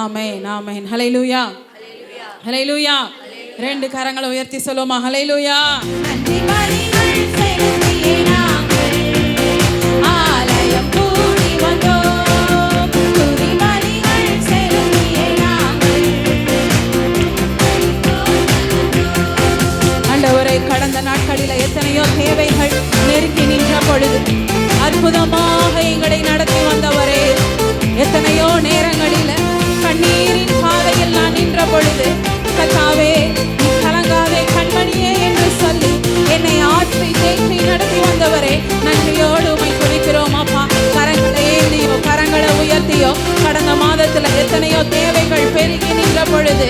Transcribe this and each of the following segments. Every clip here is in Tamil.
ஆமென் ஆமென். ஹல்லேலூயா ஹல்லேலூயா. ரெண்டு கரங்களை உயர்த்தி சொல்லுமா ஹல்லேலூயா. நன்றி பலிகள் செலுத்தியே நாங்கள் ஆலயம் கூடி வந்தோம். துதி பலிகள் செலுத்தியே நாங்கள். ஆண்டவரே, கடந்த நாட்களில் எத்தனையோ தேவைகள் நெருக்கி நின்ற பொழுது அற்புதமாக எங்களை நடத்தி வந்தவரே, எத்தனையோ நேரங்களில் கண்ணீரின் பாதையில் நான் நின்ற பொழுது கர்த்தாவே, நீ கலங்காதே கண்மணியே என்று சொல்லி என்னை ஆற்றி தேற்றி நடத்தி வந்தவரே, நன்றியோடு உம்மை துதிக்கிறோம் அப்பா. கரங்களை ஏந்தியோ கரங்களை உயர்த்தியோ கடந்த மாதத்தில் எத்தனையோ தேவைகள் பெருகி நின்ற பொழுது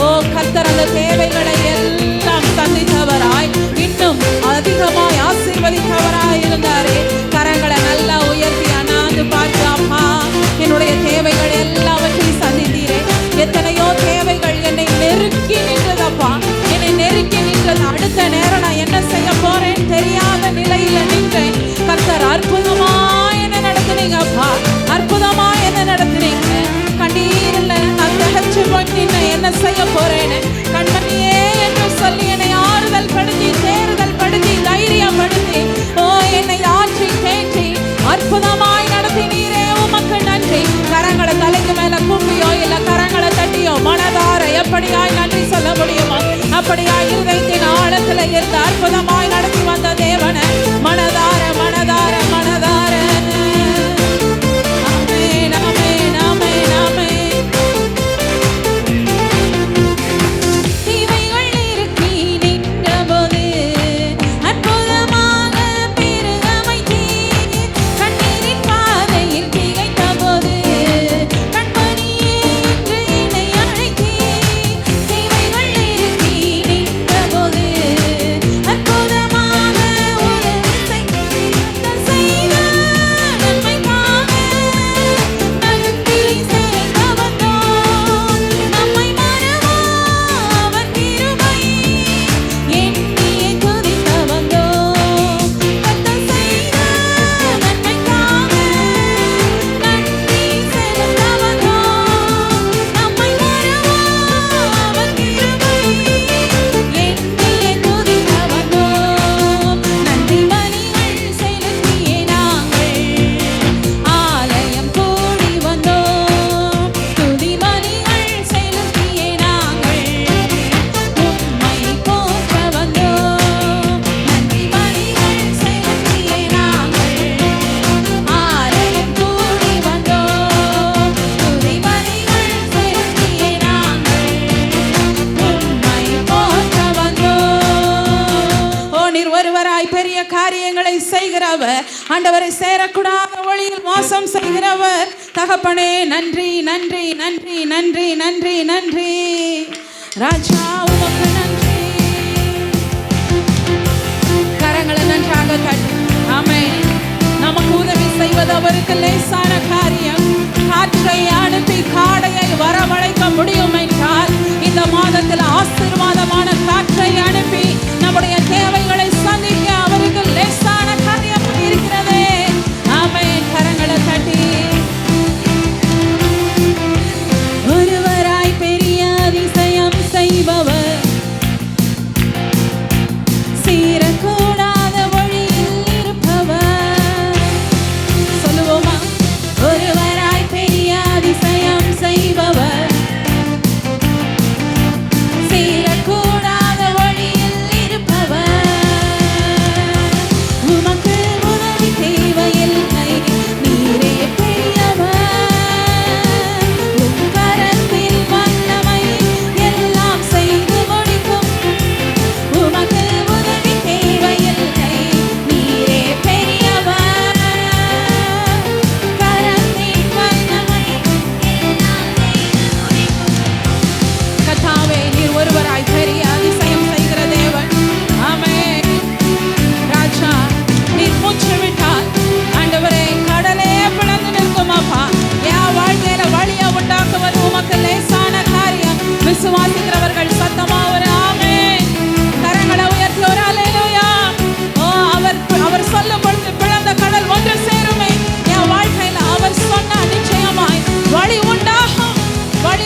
ஓ கர்த்தர் அந்த தேவைகளை எல்லாம் சந்தித்தவராய் இன்னும் அதிகமாய் ஆசீர்வதித்தவராய் இருந்தாரே. கரங்களை நல்லா உயர்த்தி அண்ணாந்து பார்த்து அப்பா, என்னுடைய தேவைகள் எல்லாவற்றையும் சந்தித்தீரே. எத்தனையோ தேவைகள் என்னை நெருக்கி நின்றதப்பா, என்னை நெருக்கி நின்றது. அடுத்த நேரம் நான் என்ன செய்ய போறேன்னு தெரியாத நிலையில நின்றேன். கர்த்தர் அற்புதமா என்ன நடத்துனீங்க அப்பா, அற்புதமா என்ன நடத்துனீங்க. கண்ணீரில் நான் திகச்சு போய் நின்று என்ன செய்ய போறேன்னு கண்மணியே என்று சொல்லி என்னை ஆறுதல் படுத்தி தேறுதல் படுத்தி தைரியப்படுத்தி ஓ என்னை ஆற்றி தேற்றி அற்புதமாய் நடத்தினீரே, உமக்கு நன்றி. கரங்களை தலைக்கு மேல கூப்பியோ இல்ல கரங்களை தட்டியோ மனதார எப்படியாய் நன்றி சொல்ல முடியுமா? அப்படியாய் இருதயத்தின் ஆழத்துல இருந்து அற்புதமாய் நடத்தி வந்த தேவனை மனதார மனதார மனதார ஆமென் ஆமென் ஆமென் ஆமென். தீமைகள் நெருக்கி நின்றபோது அற்புதமாக பெருகமைத்தீர். கண்ணீரின் பாதையில் திகைத்தபோது கண்மணியே என்று என்னை அழைத்தீர். தீமைகள் நெருக்கி நின்றபோது அற்புதமாக உதவி செய்த நன்மைக்காக நன்றி செலுத்த வந்தோம். நம்மை மறவா அவர் கிருபை எண்ணியே துதிக்க வந்தோம். கர்த்தர் செய்த நன்மைக்காக நன்றி செலுத்த வந்தோம். நம்மை மறவா அவர் கிருபை எண்ணியே துதிக்க வந்தோம். நன்றி பலிகள் செலுத்தியே நாங்கள் ஆலயம் கூடி வந்தோம். துதி பலிகள் செலுத்தியே நாங்கள் உம்மை போற்ற வந்தோம். நன்றி பலிகள் செலுத்தியே நாங்கள் ஆலயம் கூடி வந்தோம். துதி பலிகள் செலுத்தியே நாங்கள் உம்மை போற்ற வந்தோம். ஓ நீர் ஒருவராய் பெரிய காரியங்களை செய்கிறவர், ஆண்டவரை சேரக்கூடாத வழியில் மோசம் செய்கிறவர். தகப்பனே நன்றி நன்றி நன்றி நன்றி நன்றி நன்றி ராஜா, உமக்கு நன்றி. கரங்களை நன்றாக தட்டி ஆமென். நமக்கு உதவி செய்வது அவருக்கு லேசான காரியம். காற்றை அனுப்பி காடையை வரவழைக்க முடியும் என்றால் இந்த மாதத்தில் ஆசீர்வாதமான காற்றை அனுப்பி நம்முடைய தேவைகளை சந்திக்க அவருக்கு லேசான காரியம் இருக்கிறதே. ஆமென். கரங்களை தட்டி ஒருவராய் பெரிய அதிசயம் செய்பவர், சீரக்கூடாத வழியில் இருப்பவர். சொல்லுவோமா? ஒருவராய் பெரிய அதிசயம் செய்பவர், சீரக்கூடாத வழியில் இருப்பவர். உமக்கு உதவி தேவையில்லை, நீரே பெரியவர். உம் கரத்தில் வல்லமை எல்லாம் செய்து முடிக்கும். உமக்கு உதவி தேவையில்லை, நீரே பெரியவர். கரத்தில் வல்லமை எல்லாம் செய்து முடிக்கும். கர்த்தாவே, நீர் ஒருவராய் பெரிய அதிசயம் செய்கிற தேவன். ஆமென். ராஜா, நீர் மூச்சு விட்டால் ஆண்டவரே கடலே பிளந்து நிற்கும் அப்பா. என் வாழ்க்கையில வழியை உண்டாக்குவது உமக்கு லேசான காரியம். விசுவாசிக்கிறவர்கள் சத்தமா ஒரு ஆமென். கரங்களை உயர்த்தி ஒரு அல்லேலூயா. ஓ அவர் சொல்லும் பொழுது பிளந்த கடல் ஒன்று சேருமே. என் வாழ்க்கையில அவர் சொன்ன நிச்சயமாய் வழி உண்டாகும், வழி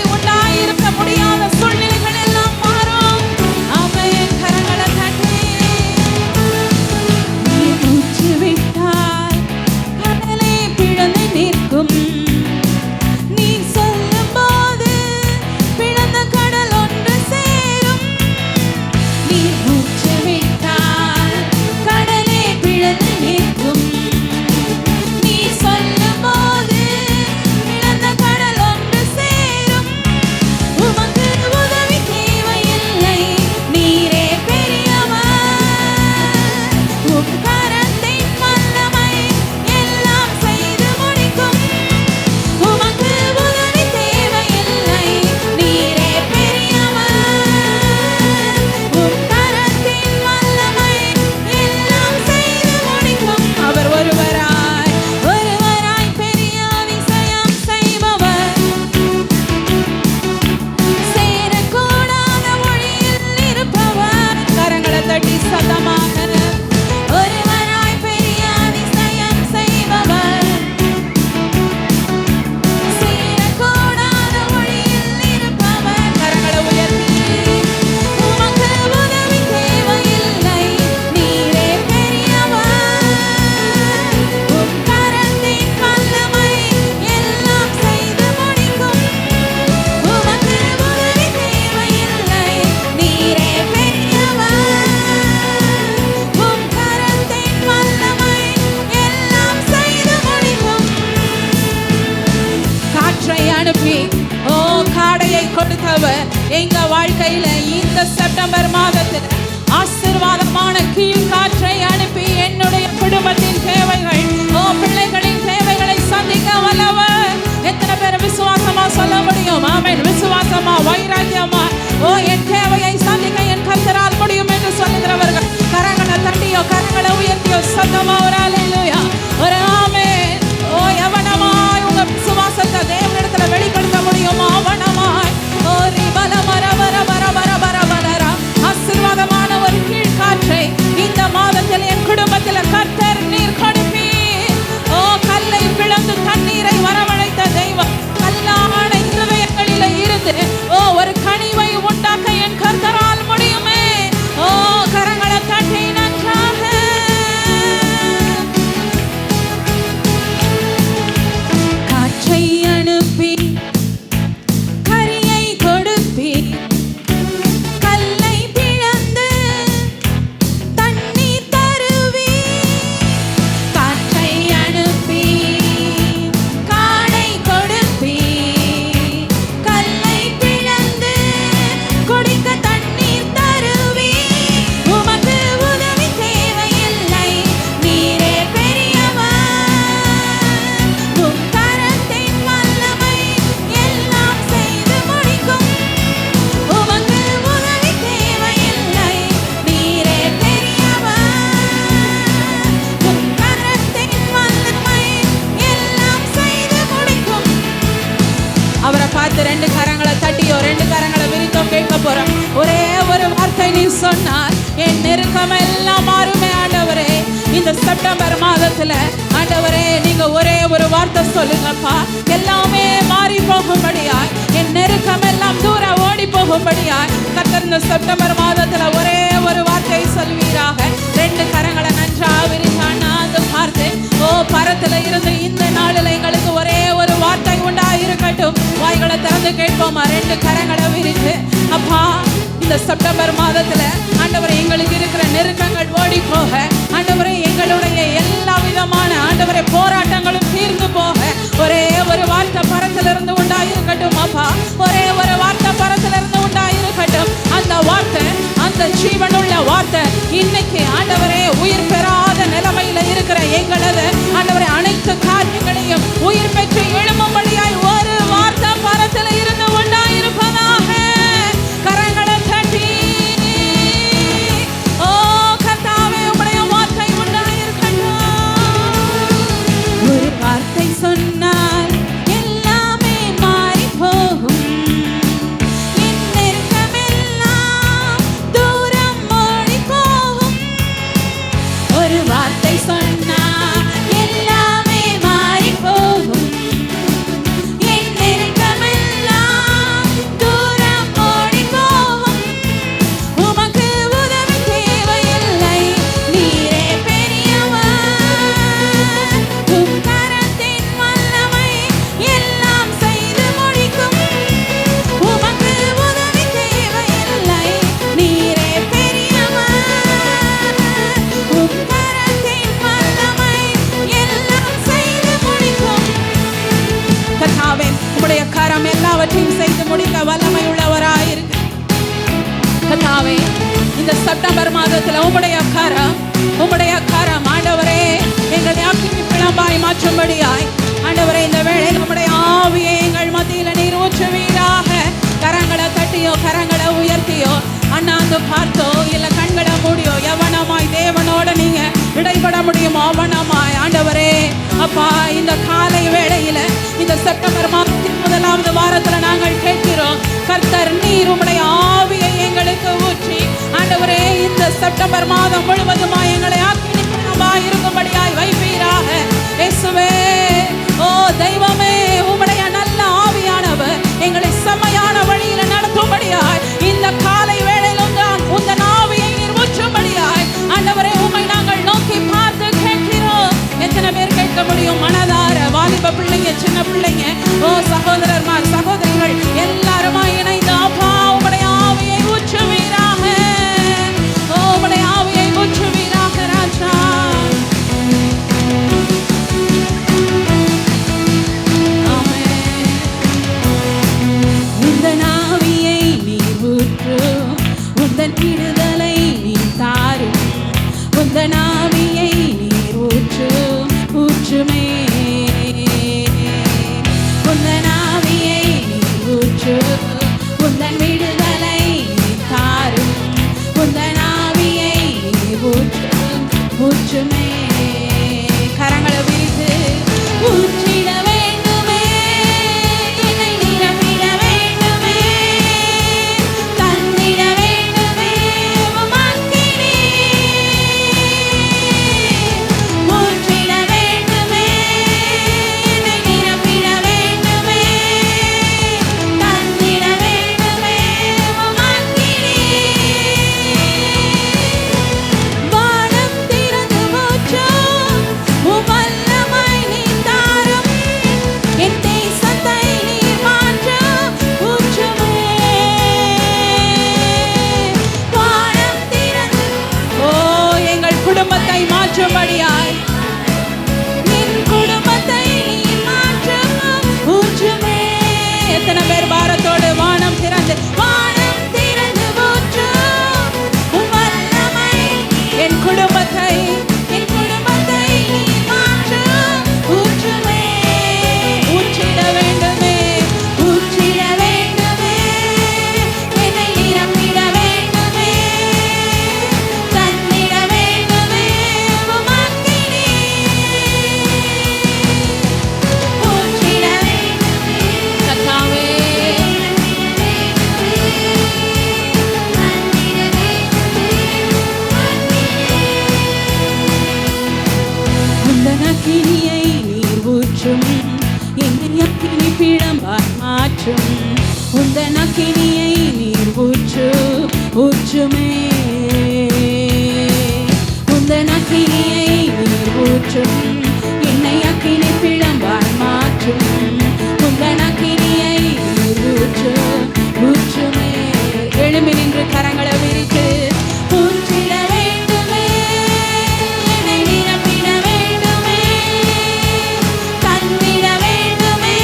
வல்லவர். எங்க வாழ்க்கையில இந்த செப்டம்பர் மாதத்தில் ஆசீர்வாதமான கீழ் காற்றை அனுப்பி என்னுடைய குடும்பத்தின் தேவைகள், பிள்ளைகளின் தேவைகளை சந்திக்க வல்லவர். எத்தனை பேர் விசுவாசமா சொல்ல முடியும்? ஆமென். விசுவாசமா, வைராக்கியமா, என் தேவையை சந்திக்க என் கர்த்தரால் முடியும் என்று சொல்லுகிறவர்கள் கரங்களை தட்டியோ கரங்களை உயர்த்தியோ சத்தமா ஒரு அல்லேலூயா, ஒரு ஆமென். எவனமாய் உங்க விசுவாசத்தை தேவனிடத்துல வெளிப்படுத்த முடியுமா? அவனமாய் ஆசீர்வாதமான ஒரு கீழ் காற்றை இந்த மாதத்தில் என் குடும்பத்தில் கர்த்தர் நீர் கொடுப்பி. கல்லை பிளந்து தண்ணீரை வரவழைத்த தெய்வம் கல்லான இருதயங்களில் இருந்து ஒரு கனிவை உண்டாக்க என் கர்த்தரால் முடியுமே. கரங்களை தட்டி நன்றாக காற்றை அனுப்பி கரியை கொடுப்பி கல்லை பிளந்து தண்ணீர் தருவி. காற்றை அனுப்பி காடை கொடுப்பி கல்லை பிளந்து குடிக்க தண்ணீர் தருவி. உமக்கு உதவி தேவையில்லை, நீரே பெரியவர். உம் கரத்தின் வல்லமை எல்லாம் செய்து முடிக்கும். உமக்கு உதவி தேவையில்லை, நீரே பெரியவர். உம் கரத்தின் வல்லமை எல்லாம் செய்து முடிக்கும். அவரை பார்த்து ரெண்டு கரங்களை தட்டியோ ரெண்டு கரங்களை விரித்தோ கேட்க போறோம். ஒரே ஒரு வார்த்தை நீ சொன்னால் என் நெருக்கம் எல்லாம் மாறுமே. ஆண்டவரே, இந்த செப்டம்பர் மாதத்துல ஆண்டவரே நீங்க ஒரே ஒரு வார்த்தை சொல்லுங்கப்பா, எல்லாமே மாறி போகும்படியாய், என் நெருக்கம் எல்லாம் தூர ஓடி போகும்படியாய் கர்த்தர் இந்த செப்டம்பர் மாதத்துல ஒரே ஒரு வார்த்தை சொல்வீராக. ரெண்டு கரங்களை நன்றா விரிச்சானா அந்த வார்த்தை பரத்துல இருந்து இந்த நாளில் எங்களுக்கு ஒரே ஒரு வார்த்தை உண்டா இருக்கட்டும். வாய்களை திறந்து கேட்போமா? ரெண்டு கரங்களை விரிச்சு அப்பா, இந்த செப்டம்பர் மாதத்துல ஆண்டவரை எங்களுக்கு இருக்கிற நெருக்கங்கள் ஓடி போக, ஆண்டவரை எங்களுடைய எல்லா விதமான ஆண்டவரை போராட்டங்களும் தீர்ந்து போக ஒரே ஒரு வார்த்தை பரத்திலிருந்து உண்டாயிருக்கட்டும். அப்பா, ஒரே ஒரு வார்த்தை பரத்திலிருந்து உண்டாயிருக்கட்டும். அந்த வார்த்தை, அந்த ஜீவனுள்ள வார்த்தை இன்னைக்கு ஆண்டவரே உயிர் பெறாத நிலைமையில இருக்கிற எங்களது ஆண்டவரை அனைத்து காரியங்களையும் உயிர் பெற்று எழும்பும்படியாய் ஒரு வார்த்தை பரத்தில் இருந்து உண்டாயிருப்பதாக. கரங்களை தட்டி கர்த்தாவே உம்முடைய வார்த்தை உண்டாயிருக்கட்டும். ஒரு வார்த்தை சொன்னால் எல்லாமே மாறி போகும். என் நெருக்கமெல்லாம் தூரம் ஓடி போகும். ஒரு வார்த்தை சொன்னால் எல்லாமே மாறி போகும். என் நெருக்கமெல்லாம் தூரம் ஓடி போகும். உமக்கு உதவி தேவையில்லை, நீரே பெரியவர். உம் கரத்தின் வல்லமை எல்லாம் செய்து முடிக்கும். உமக்கு உதவி தேவையில்லை, நீரே பெரியவர். உம் கரத்தின் வல்லமை எல்லாம் செய்து முடிக்கும். கர்த்தாவே, உம்முடைய கரம் எல்லாவற்றையும் செய்து முடிக்க வல்லமை உள்ளவராயிருக்கு. கர்த்தாவே, இந்த செப்டம்பர் மாதத்துல உம்முடைய கரம் ஆண்டவரே எங்களை அக்கினி பிழம்பாய் மாற்றும்படியாய் ஆண்டவரே இந்த வேளையில் உம்முடைய ஆவியை எங்கள் மத்தியில நீர் ஊற்றுவீராக. கரங்களை தட்டியோ கரங்களை உயர்த்தியோ அண்ணாந்து பார்த்தோ இல்ல கண்களை மூடியோ எவனமாய் தேவனோட நீங்க இடைபட முடியுமோ அவனமாய் ஆண்டவரே அப்பா, இந்த காலை வேளையில இந்த செப்டம்பர் மாதத்தின் முதலாவது வாரத்துல நாங்கள் கேட்கிறோம், கர்த்தர் நீர் உம்முடைய ஆவியை எங்களுக்கு ஊற்றி ஆண்டவரே இந்த செப்டம்பர் மாதம் முழுவதுமாய் எங்களை ஆக்கினிப்பாய் இருக்கும்படியாய் வைப்பீராக. இயேசுவே, ஓ தெய்வமே, உம்முடைய நல்ல ஆவியானவர் எங்களை செம்மையான வழியில நடத்தும்படியாய் இந்த காலை வேளையிலும் தான் உந்த ஆவியை நீர் ஊற்றும்படியாய் ஆண்டவரே உம்மை நாங்கள் நோக்கி பார்த்து கேட்கிறோம். எத்தனை பேர் கேட்க முடியும் மனதார? வாலிப பிள்ளைங்க, சின்ன பிள்ளைங்க, ஓ சகோதரர்மார் சகோதரிகள் எல்லாருமா இணைந்து அப்பா உம்முடைய ஆவியை ஊற்றுவீராக. ஓ உம்முடைய ஆவியை ஊற்று உந்தன் விடுதலை தாரும் உந்தன் ஆவியை ஊற்றுமே கரங்களை விரித்து ஊற்றிட வேண்டுமே என்னை நிரப்பிட வேண்டுமே தந்திட வேண்டுமே உமக்கினே ஊற்றிட வேண்டுமே என்னை நிரப்பிட வேண்டுமே தந்திட வேண்டுமே உமக்கினே வானம் திறந்து ஊற்றும் உம் வல்லமை நீர் தாரும் என் தேசத்தை நீர் மாற்றும் ஊற்றுமே வானம் திறந்து ஓ எங்கள் குடும்பத்தை மாற்றும்படியாய் என் குடும்பத்தை நீர் மாற்றும் ஊற்றுமே எத்தனை பேர் பாரத்தோடு வானம் திறந்து ஊற்றும் உம் வல்லமை என் குடும்பத்தை நீர் மாற்றும் ஊற்றுமே ஊற்றிட வேண்டுமே என்னை நிரப்பிட வேண்டுமே தந்திட வேண்டுமே உமக்கினே ஊற்றிட கர்த்தாவே உந்தன் அக்கினியை நீர் ஊற்றும் எங்கள் அக்கினி பிழம்பாய் மாற்றும் உந்தன் அக்கினியை நீர் ஊற்றுமே உந்தன் அக்கினியை நீர் ஊற்றும் என்னை அக்கினி பிழம்பாய் மாற்றும் உந்தன் அக்கினியை நீர் ஊற்றுமே எழும்பி நின்று கரங்களை விரித்து ஊற்றிட வேண்டுமே என்னை நிரப்பிட வேண்டுமே தந்திட வேண்டுமே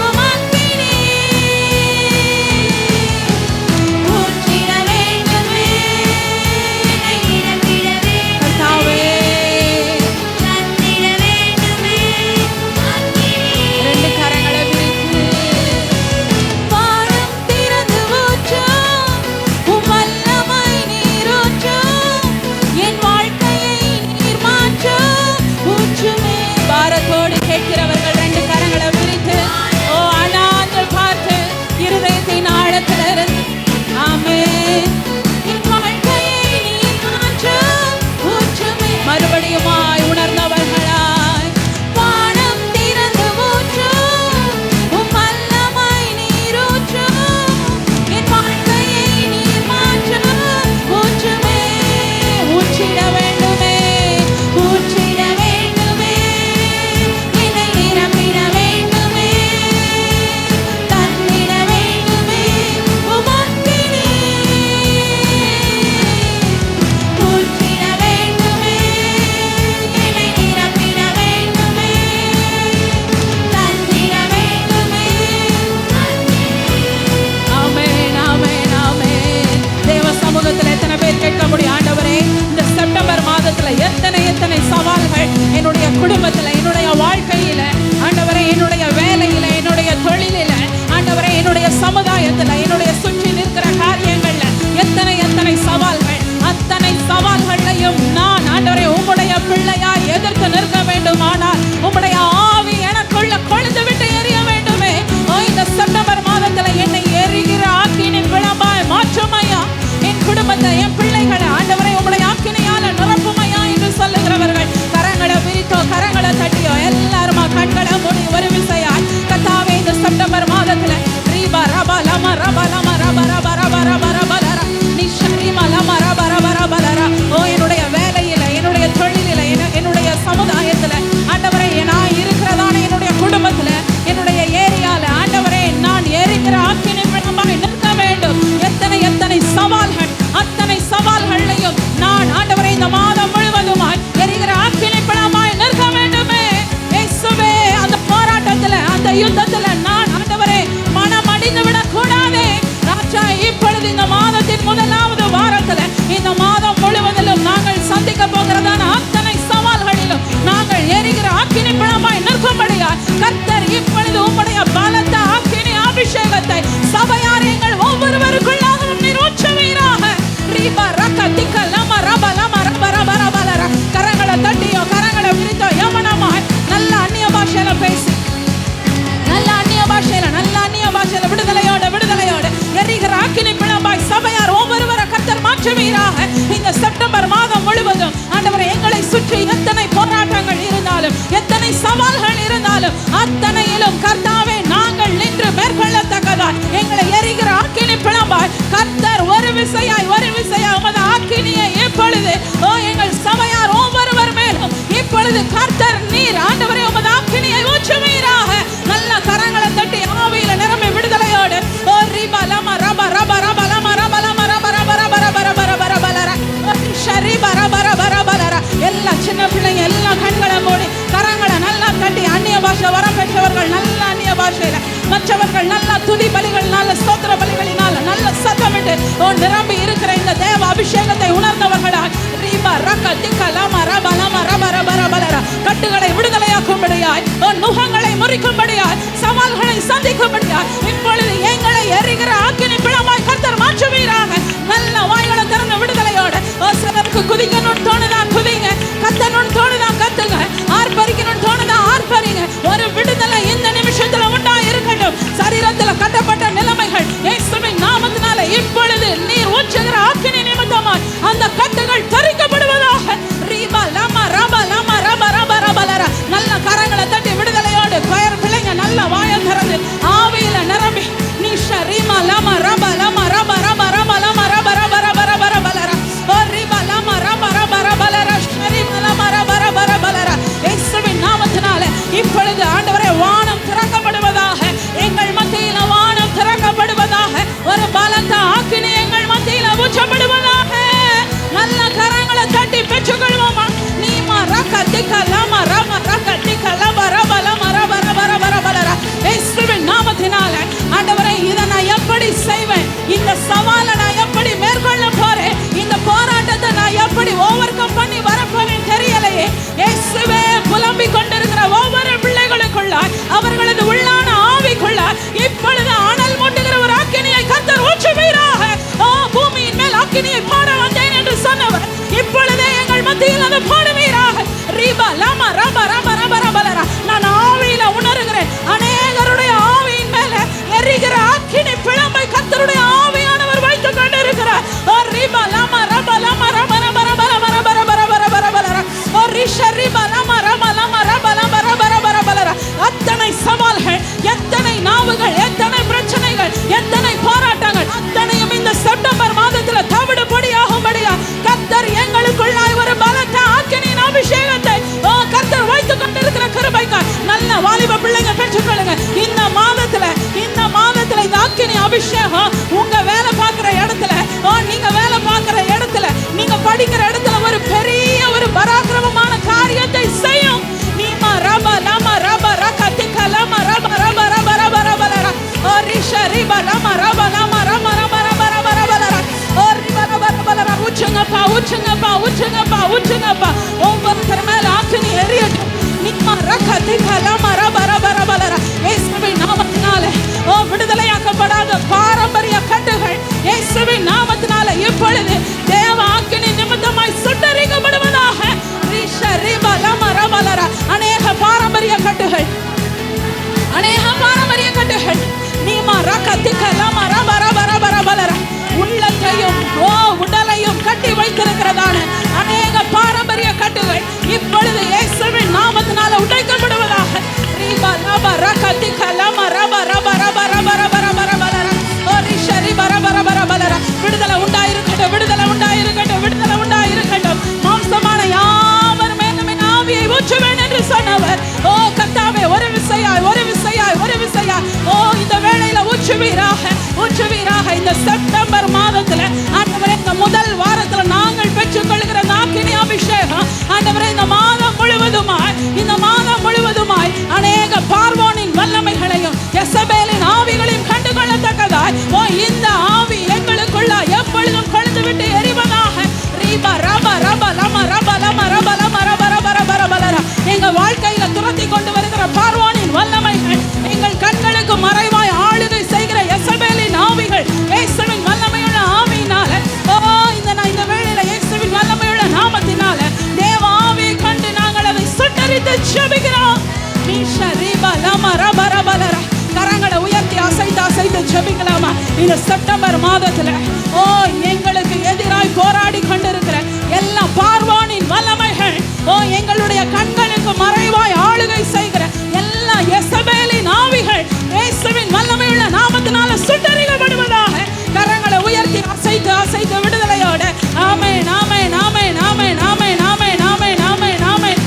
உமக்கினே ஊற்றிட வேண்டுமே என்னை நிரப்பிட வேண்டுமே கர்த்தாவே தந்திட வேண்டுமே உமக்கினே ரெண்டு கரங்களை விரித்து வானம் திறந்து ஊற்றும் உம் அபிஷேகம் உங்க வேலை பார்க்கிற இடத்துல, நீங்க வேலை பார்க்கிற இடத்துல, நீங்க படிக்கிற இடத்துல ஒரு பெரிய ஒரு பராக்கிரமமான காரியத்தை செய்யும். நீமா ரப லம ரப ரகதிக லம ரப ரப ரப ரப ரப லர ஓ ரிஷ ரிப லம ரப லம ரப ரப ரப ரப ரப லர ஓ ரிப ரப ரப லர உச்சங்கப்பா உச்சங்கப்பா உச்சங்கப்பா உச்சங்கப்பா ஒவ்வொருத்தர் மேல ஆக்கினி எரியட்டும். நீமா ரகதிக லம ரப ரப ரப லர இயேசுவின் நாமத்தினாலே விடுதலையாக்கப்படாத பாரம்பரிய கட்டுகள் இயேசுவின் நாமத்தினாலே இப்பொழுது தேவ ஆக்கினி நிமித்தமாய் சுட்டரிக்கப்படுவதாக. அநேக பாரம்பரிய கட்டுகள், அநேக பாரம்பரிய கட்டுகள் நீமா ரகதிக லம ரப ரப ரப ரப லர உள்ளத்தையும் உடலையும் கட்டி வைத்திருக்கிறதான அநேக பாரம்பரிய கட்டுகள் இப்பொழுது இயேசுவின் நாமத்தினால உடைக்கப்படுவதாக. ரிப லப ரகதிக லம ரப ரப ரப ரப ரப ரப ரப லர ஓ ரிஷ ரிப ரப ரப ரப லர விடுதலை உண்டாயிருக்கட்டும், விடுதலை உண்டாயிருக்கட்டும், விடுதலை உண்டாயிருக்கட்டும். மாம்சமான யாவர் மேலும் என் ஆவியை ஊற்றுவேன் என்று சொன்னவர். ஓ கர்த்தாவே, ஒரு விசையாய் ஒரு விசையாய் ஒரு விசையாய் இந்த வேளையில ஊற்றுவீராக, ஊற்றுவீராக. இந்த செப்டம்பர் மாதத்துல ஆண்டவரே, இந்த முதல் வாரத்துல நாங்கள் பெற்றுக்கொள்கிற நாக்கினி அபிஷேகம் ஆண்டவரே, இந்த மாதம் முழுவதுமாய், இந்த மாதம் முழுவதுமாய் அநேக பார்வோனின் வல்லமைகளையும் யெசபேலின் ஆவிகளையும் கண்டுகொள்ளத்தக்கதாய் இந்த ஆவி எங்களுக்குள்ள எப்பொழுதும் கொழுந்து விட்டு எரிவதாக. ரீபா ரப ரப லம ரப லம ரப லம ரப ரப ரப ரப லர எங்க வாழ்க்கையில துரத்தி கொண்டு வருகிற பார்வோனின் வல்லமைகள், எங்கள் கண்களுக்கு மறைவாய் ஆளுகை செய்கிற யெசபேலின் ஆவிகள் இயேசுவின் வல்லமையுள்ள ஆவியினால இந்த வேளையில இயேசுவின் வல்லமையுள்ள நாமத்தினால தேவ ஆவியை கண்டு நாங்கள் அதை சுட்டரித்து ஜெபிக்கிறோம். கரங்களை உயர்த்தி அசைத்து அசைத்து ஜெபிக்கலாமா? இந்த செப்டம்பர் மாதத்துல எங்களுக்கு எதிராய் போராடி கொண்டிருக்கிற எல்லா பார்வோனின் வல்லமைகள், எங்களுடைய கண்களுக்கு மறைவாய் ஆளுகை செய்கிற எல்லா யெசபேலின் ஆவிகள் இயேசுவின் வல்லமையுள்ள நாமத்தினால சுட்டரிக்கப்படுவதாக. கரங்களை உயர்த்தி அசைத்து அசைத்து விடுதலையோட ஆமென் ஆமென் ஆமென் ஆமென் ஆமென் ஆமென் ஆமென் ஆமென் ஆமென்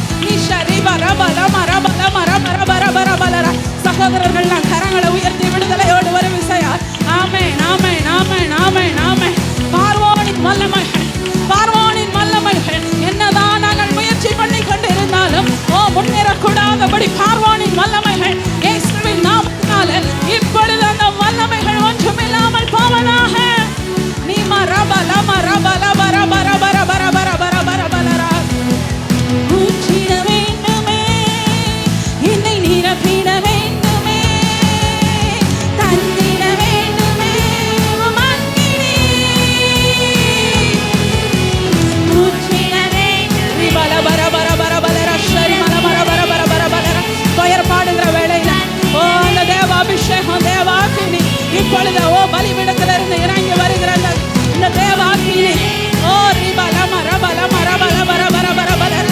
ரிப ரப லம ரப லம ரப ரப ரப ரப லர சகோதரர்கள் கரங்களை உயர்த்தி விடுதலையோடு ஒரு விசையார் ஆமென் ஆமென் ஆமென் ஆமென் ஆமென். பார்வோனின் வல்லமைகள், பார்வோனின் வல்லமைகள் என்னதான் நாங்கள் முயற்சி பண்ணி கொண்டு இருந்தாலும் முன்னேறக்கூடாதபடி பார்வோனின் வல்லமைகள் இயேசுவின் நாமத்தினால இப்பொழுது அந்த வல்லமைகள் ஒன்றுமில்லாமல் போவதாக. நீமா ரப லம ரப லப ரப ரப ரப ரப ரப ரப ரப லர ஊற்றிட வேண்டுமே, என்னை நிரப்பிட வேண்டுமே, தந்திட வேண்டுமே உமக்கினி ஊற்றிட வேண்டுமே. பல பர பர பர பலர சரி மல மர பர பர பர பலர துயர் பாடுகிற வேளையில அந்த தேவ அபிஷேகம் தேவாக்கினி இப்பொழுது பலிபீடத்திலிருந்து இறங்கி வருகிற இந்த தேவாக்கினி ரிப லம ரப லம ரப லப ரப ரப ரப லர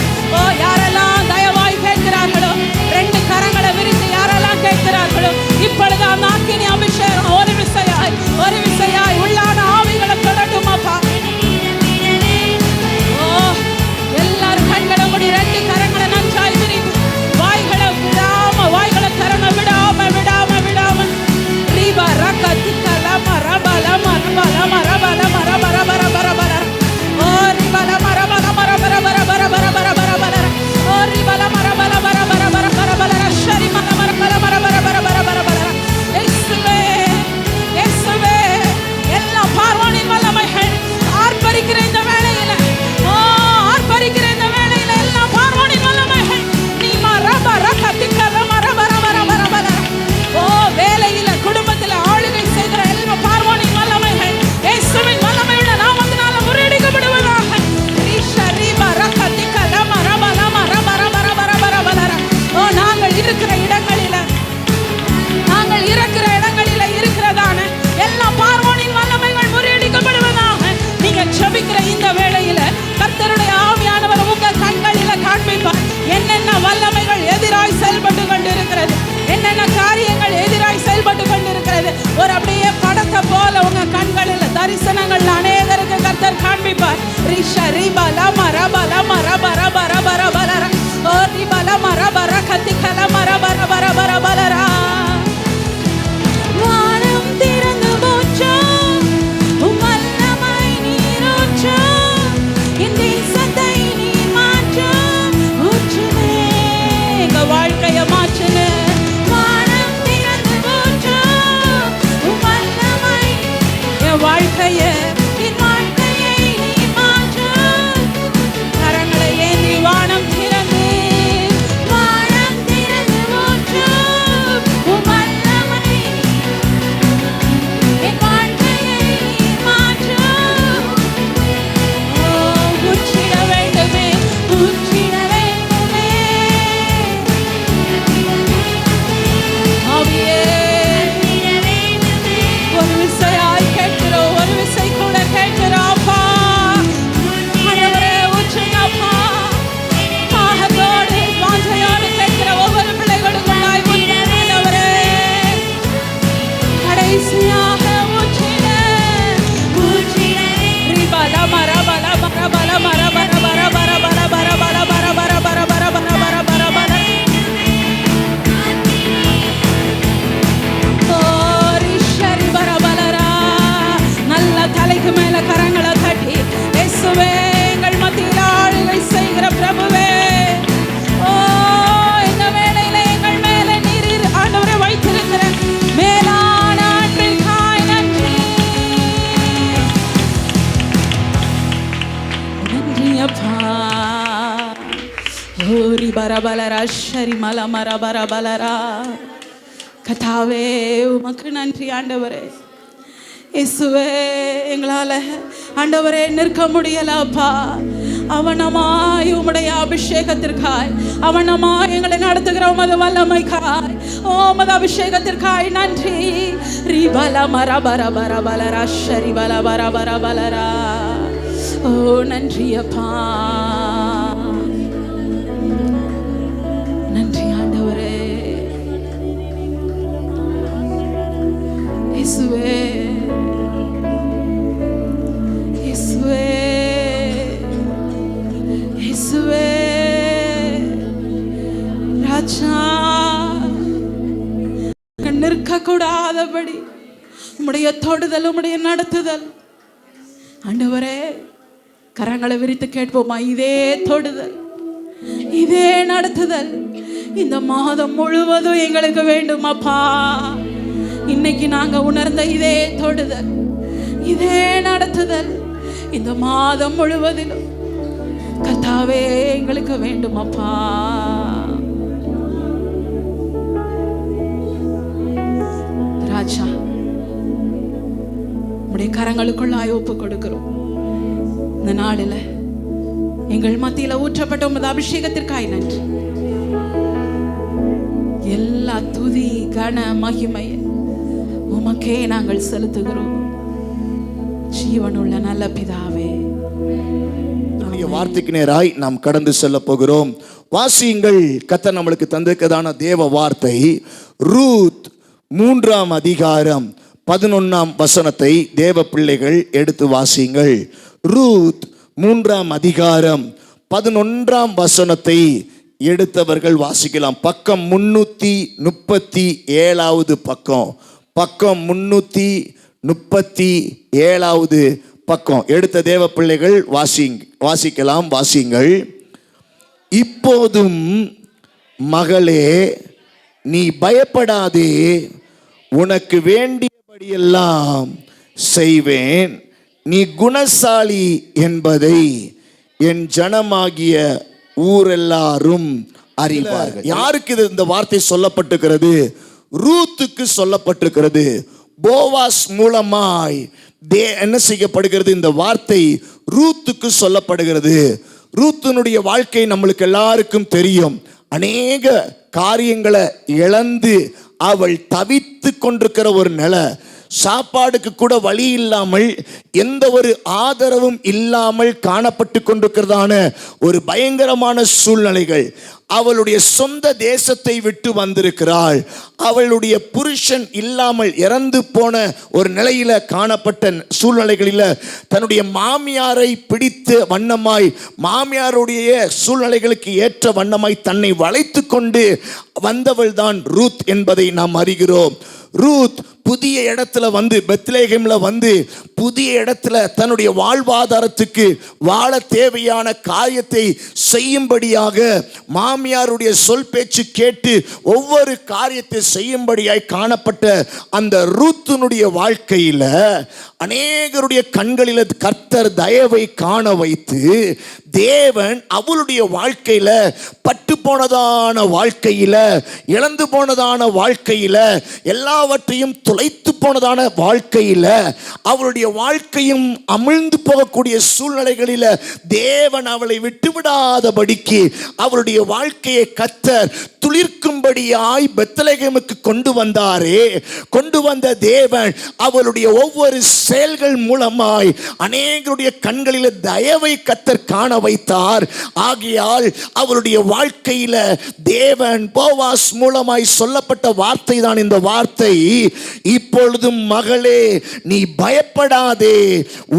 யாரெல்லாம் தயவாய் கேட்கிறார்களோ, ரெண்டு கரங்களை விரித்து யாரெல்லாம் கேட்கிறார்களோ இப்பொழுது அந்த ஆக்கினி அபிஷேகம் ஒரு விசையாய் உள்ளான ஆவிகளை தொடட்டும் அப்பா. எல்லாரும் கண்களை மூடி ரெண்டு கரங்களை நன்றாய் விரித்து வாய்களை திறங்க விடாம விடாம விடாம ரீப ரகதிக லம ரப லம ரப லம ரப லம ரப ரப ரப ரப லர ஓ ரிப லம ரப லம ரப ரப ரப ரப ரப ரப ரப லர ஓ ரிப லம ரப லம ரப ரப ரப ரப லர ஷரி மல மர மல மர மர மர மர மர மர இயேசுவே இயேசுவே எல்லா பார்வோனின் வல்லமைகள் ஆர்ப்பரிக்கிற இந்த வேளையில ஆர்ப்பரிக்கிற இந்த வேளையில எல்லா பார்வோனின் வல்லமைகள் நீமா ரப ரகதிக லம ரப ரப ரப ரப லர வேலையில குடும்பத்துல ஆளுகை செய்கிற எல்லா பார்வோனின் வல்லமைகள் இயேசுவின் வல்லமையுள்ள நாமத்தினால முறியடிக்கப்படுவதாக. ரிப ரகதிக லம ரப லம ரப ரப ரப ரப ரப லர நாங்கள் இருக்கிற இடங்களில இருக்கிறதான எல்லா பார்வோனின் வல்லமைகள் முறியடிக்கப்படுவதாக. நீங்க ஜெபிக்கிற இந்த வேளையில கர்த்தருடைய ஆவியானவர் உங்க கண்களில காண்பிப்பார் என்னென்ன வல்லமைகள் எதிராய் செயல்பட்டு கொண்டிருக்கிறது, என்னென்ன காரியங்கள் எதிராய் செயல்பட்டு கொண்டிருக்கிறது. ஒரு அப்படியே படத்தை போல உங்க கண்களில் தரிசனங்கள் அநேகருக்கு கர்த்தர் காண்பிப்பார். ரிஷ ரிப லம ரப லம ரப ரப ரப ரப லர ஓ ரிப லம ரப ரகதிக லம ரப ரப ரப ரப லர வானம் திறந்து வாழ்க்கையை நீர் மாற்று. கரங்களை ஏந்தி வானம் திறந்து வானம் திறந்து ஊற்று. உம் வல்லமை என் வாழ்க்கையை நீர் மாற்று. ஊற்றிட வேண்டுமே ஊற்றிட வேண்டுமே. ஆவியே ஊற்றிட வேண்டுமே. ஒரு விசையாய் கேட்கிறோம், ஒரு விசை கூட கேட்கிறோம்ப்பா. ஆண்டவரே ஊற்றுங்கப்பா. தாகத்தோடு வாஞ்சையோடு கேட்கிற ஒவ்வொரு பிள்ளைகளுக்குள்ளாய் ஊற்றுங்க ஆண்டவரே. கடைசியாக ஊற்றிட ஊற்றிட வேண்டுமே. ரிபல மர பல மர பல மர பர பர பர பர பர பர பர பர பர பர பர பர பர பர ஓரிஷரி பர பலரா. நல்ல தலைக்கு மேல கரங்களை தட்டி இயேசுவே எங்கள் மத்தியில் ஆளுகை செய்கிற பிரபுவே, ஓ இந்த வேளையில எங்கள் மேல நீர் ஆண்டவரை வைத்திருக்கிற மேலான அன்பிற்காய் நன்றி. நன்றி அப்பா. ஓரி பரபலரா ஷரி மல மர பரபலரா. கதாவே உமக்கு நன்றி ஆண்டவரே. இயேசுவே எங்களால் ஆண்டவரே நிற்க முடியலப்பா. அவனமாய் உம்முடைய அபிஷேகத்திற்காய், அவனமாய் எங்களை நடத்துகிற உமது வல்லமைக்காய், உமது அபிஷேகத்திற்காய் நன்றி. ரிபல மர பர பர பலரா ஷரி பல பர பர பலரா. ஓ நன்றி அப்பா, நன்றி ஆண்டவரே. இயேசுவே இயேசுவே இயேசுவே ராஜா, நிற்க கூடாதபடி உம்முடைய தொடுதல், உம்முடைய நடத்துதல் ஆண்டவரே. கரங்களை விரித்து கேட்போமா? இதே தொடுதல், இதே நடத்துதல் இந்த மாதம் முழுவதும் எங்களுக்கு வேண்டும் அப்பா. இன்னைக்கு நாங்க உணர்ந்த இதே தொடுதல், இதே நடத்துதல் இந்த மாதம் முழுவதிலும் கர்த்தாவே எங்களுக்கு வேண்டும் அப்பா. ராஜா, உடைய கரங்களுக்குள்ளாய் ஒப்பு கொடுக்கிறோம். இந்த நாளில் எங்கள் மத்தியில ஊற்றப்பட்ட உமது அபிஷேகத்திற்காய் நன்றி. எல்லா துதி கன மகிமை உமக்கே நாங்கள் செலுத்துகிறோம். ஜீவனுள்ள நல்ல பிதாவே, வார்த்தைக்கு நேராய் நாம் கடந்து செல்ல போகிறோம். வாசியுங்கள். கர்த்தர் நம்மளுக்கு தந்திருக்கதான தேவ வார்த்தை ரூத் 3ஆம் அதிகாரம் 11ஆம் வசனத்தை தேவ பிள்ளைகள் எடுத்து வாசியுங்கள். ரூத் 3ஆம் அதிகாரம் 11ஆம் வசனத்தை எடுத்தவர்கள் வாசிக்கலாம். பக்கம் 337வது பக்கம், பக்கம் 337வது பக்கம் எடுத்த தேவ பிள்ளைகள் வாசிக்கலாம். வாசிங்கள். இப்போதும் மகளே, நீ பயப்படாதே, உனக்கு வேண்டியபடியெல்லாம் செய்வேன். நீ குணசாலி என்பதை என் ஜனமாகிய ஊரெல்லாரும் அறிவார்கள். யாருக்கு இந்த வார்த்தை சொல்லப்பட்டிருக்கிறது? ரூத்துக்கு சொல்லப்பட்டிருக்கிறது. போவாஸ் மூலமாய் என்ன செய்யப்படுகிறது? இந்த வார்த்தை ரூத்துக்கு சொல்லப்படுகிறது. ரூத்தினுடைய வாழ்க்கை நம்மளுக்கு எல்லாருக்கும் தெரியும். அநேக காரியங்களை இழந்து அவள் தவித்து கொண்டிருக்கிற ஒரு நிலை, சாப்பாடுக்கு கூட வழி இல்லாமல், எந்த ஒரு ஆதரவும் இல்லாமல் காணப்பட்டு கொண்டிருக்கிறதான ஒரு பயங்கரமான சூழ்நிலைகள். அவளுடைய சொந்த தேசத்தை விட்டு வந்திருக்கிறாள். அவளுடைய புருஷன் இல்லாமல் இறந்து போன ஒரு நிலையில காணப்பட்ட சூழ்நிலைகளில் தன்னுடைய மாமியாரை பிடித்த வண்ணமாய், மாமியாருடைய சூழ்நிலைகளுக்கு ஏற்ற வண்ணமாய் தன்னை வளைத்து கொண்டு வந்தவள் தான் ரூத் என்பதை நாம் அறிகிறோம். ரூத் புதிய இடத்துல வந்து பெத்லகேம்ல வந்து புதிய இடத்துல தன்னுடைய வாழ்வாதாரத்துக்கு வாழ தேவையான காரியத்தை செய்யும்படியாக மாமியாருடைய சொல் பேச்சு கேட்டு ஒவ்வொரு காரியத்தை செய்யும்படியாய் காணப்பட்ட அந்த ரூத்தினுடைய வாழ்க்கையில அநேகருடைய கண்களில் கர்த்தர் தயவை காண வைத்து தேவன் அவளுடைய வாழ்க்கையில பட்டு போனதான வாழ்க்கையில, இழந்து போனதான வாழ்க்கையில, எல்லாவற்றையும் தொலைத்து போனதான வாழ்க்கையில, அவளுடைய வாழ்க்கையும் அமிழ்ந்து போகக்கூடிய சூழ்நிலைகளில தேவன் அவளை விட்டுவிடாதபடிக்கு அவளுடைய வாழ்க்கையை கர்த்தர் துளிர்க்கும்படியாய் பெத்லகேமுக்கு கொண்டு வந்தாரே. கொண்டு வந்த தேவன் அவளுடைய ஒவ்வொரு செயல்கள் மூலமாய் அநேகருடைய கண்களில் தயவை கர்த்தர் காண வைத்தார். ஆகையால் அவளுடைய வாழ்க்கையில தேவன் போவாஸ் மூலமாய் சொல்லப்பட்ட வார்த்தை தான் இந்த வார்த்தை. இப்பொழுதும் மகளே, நீ பயப்படாதே,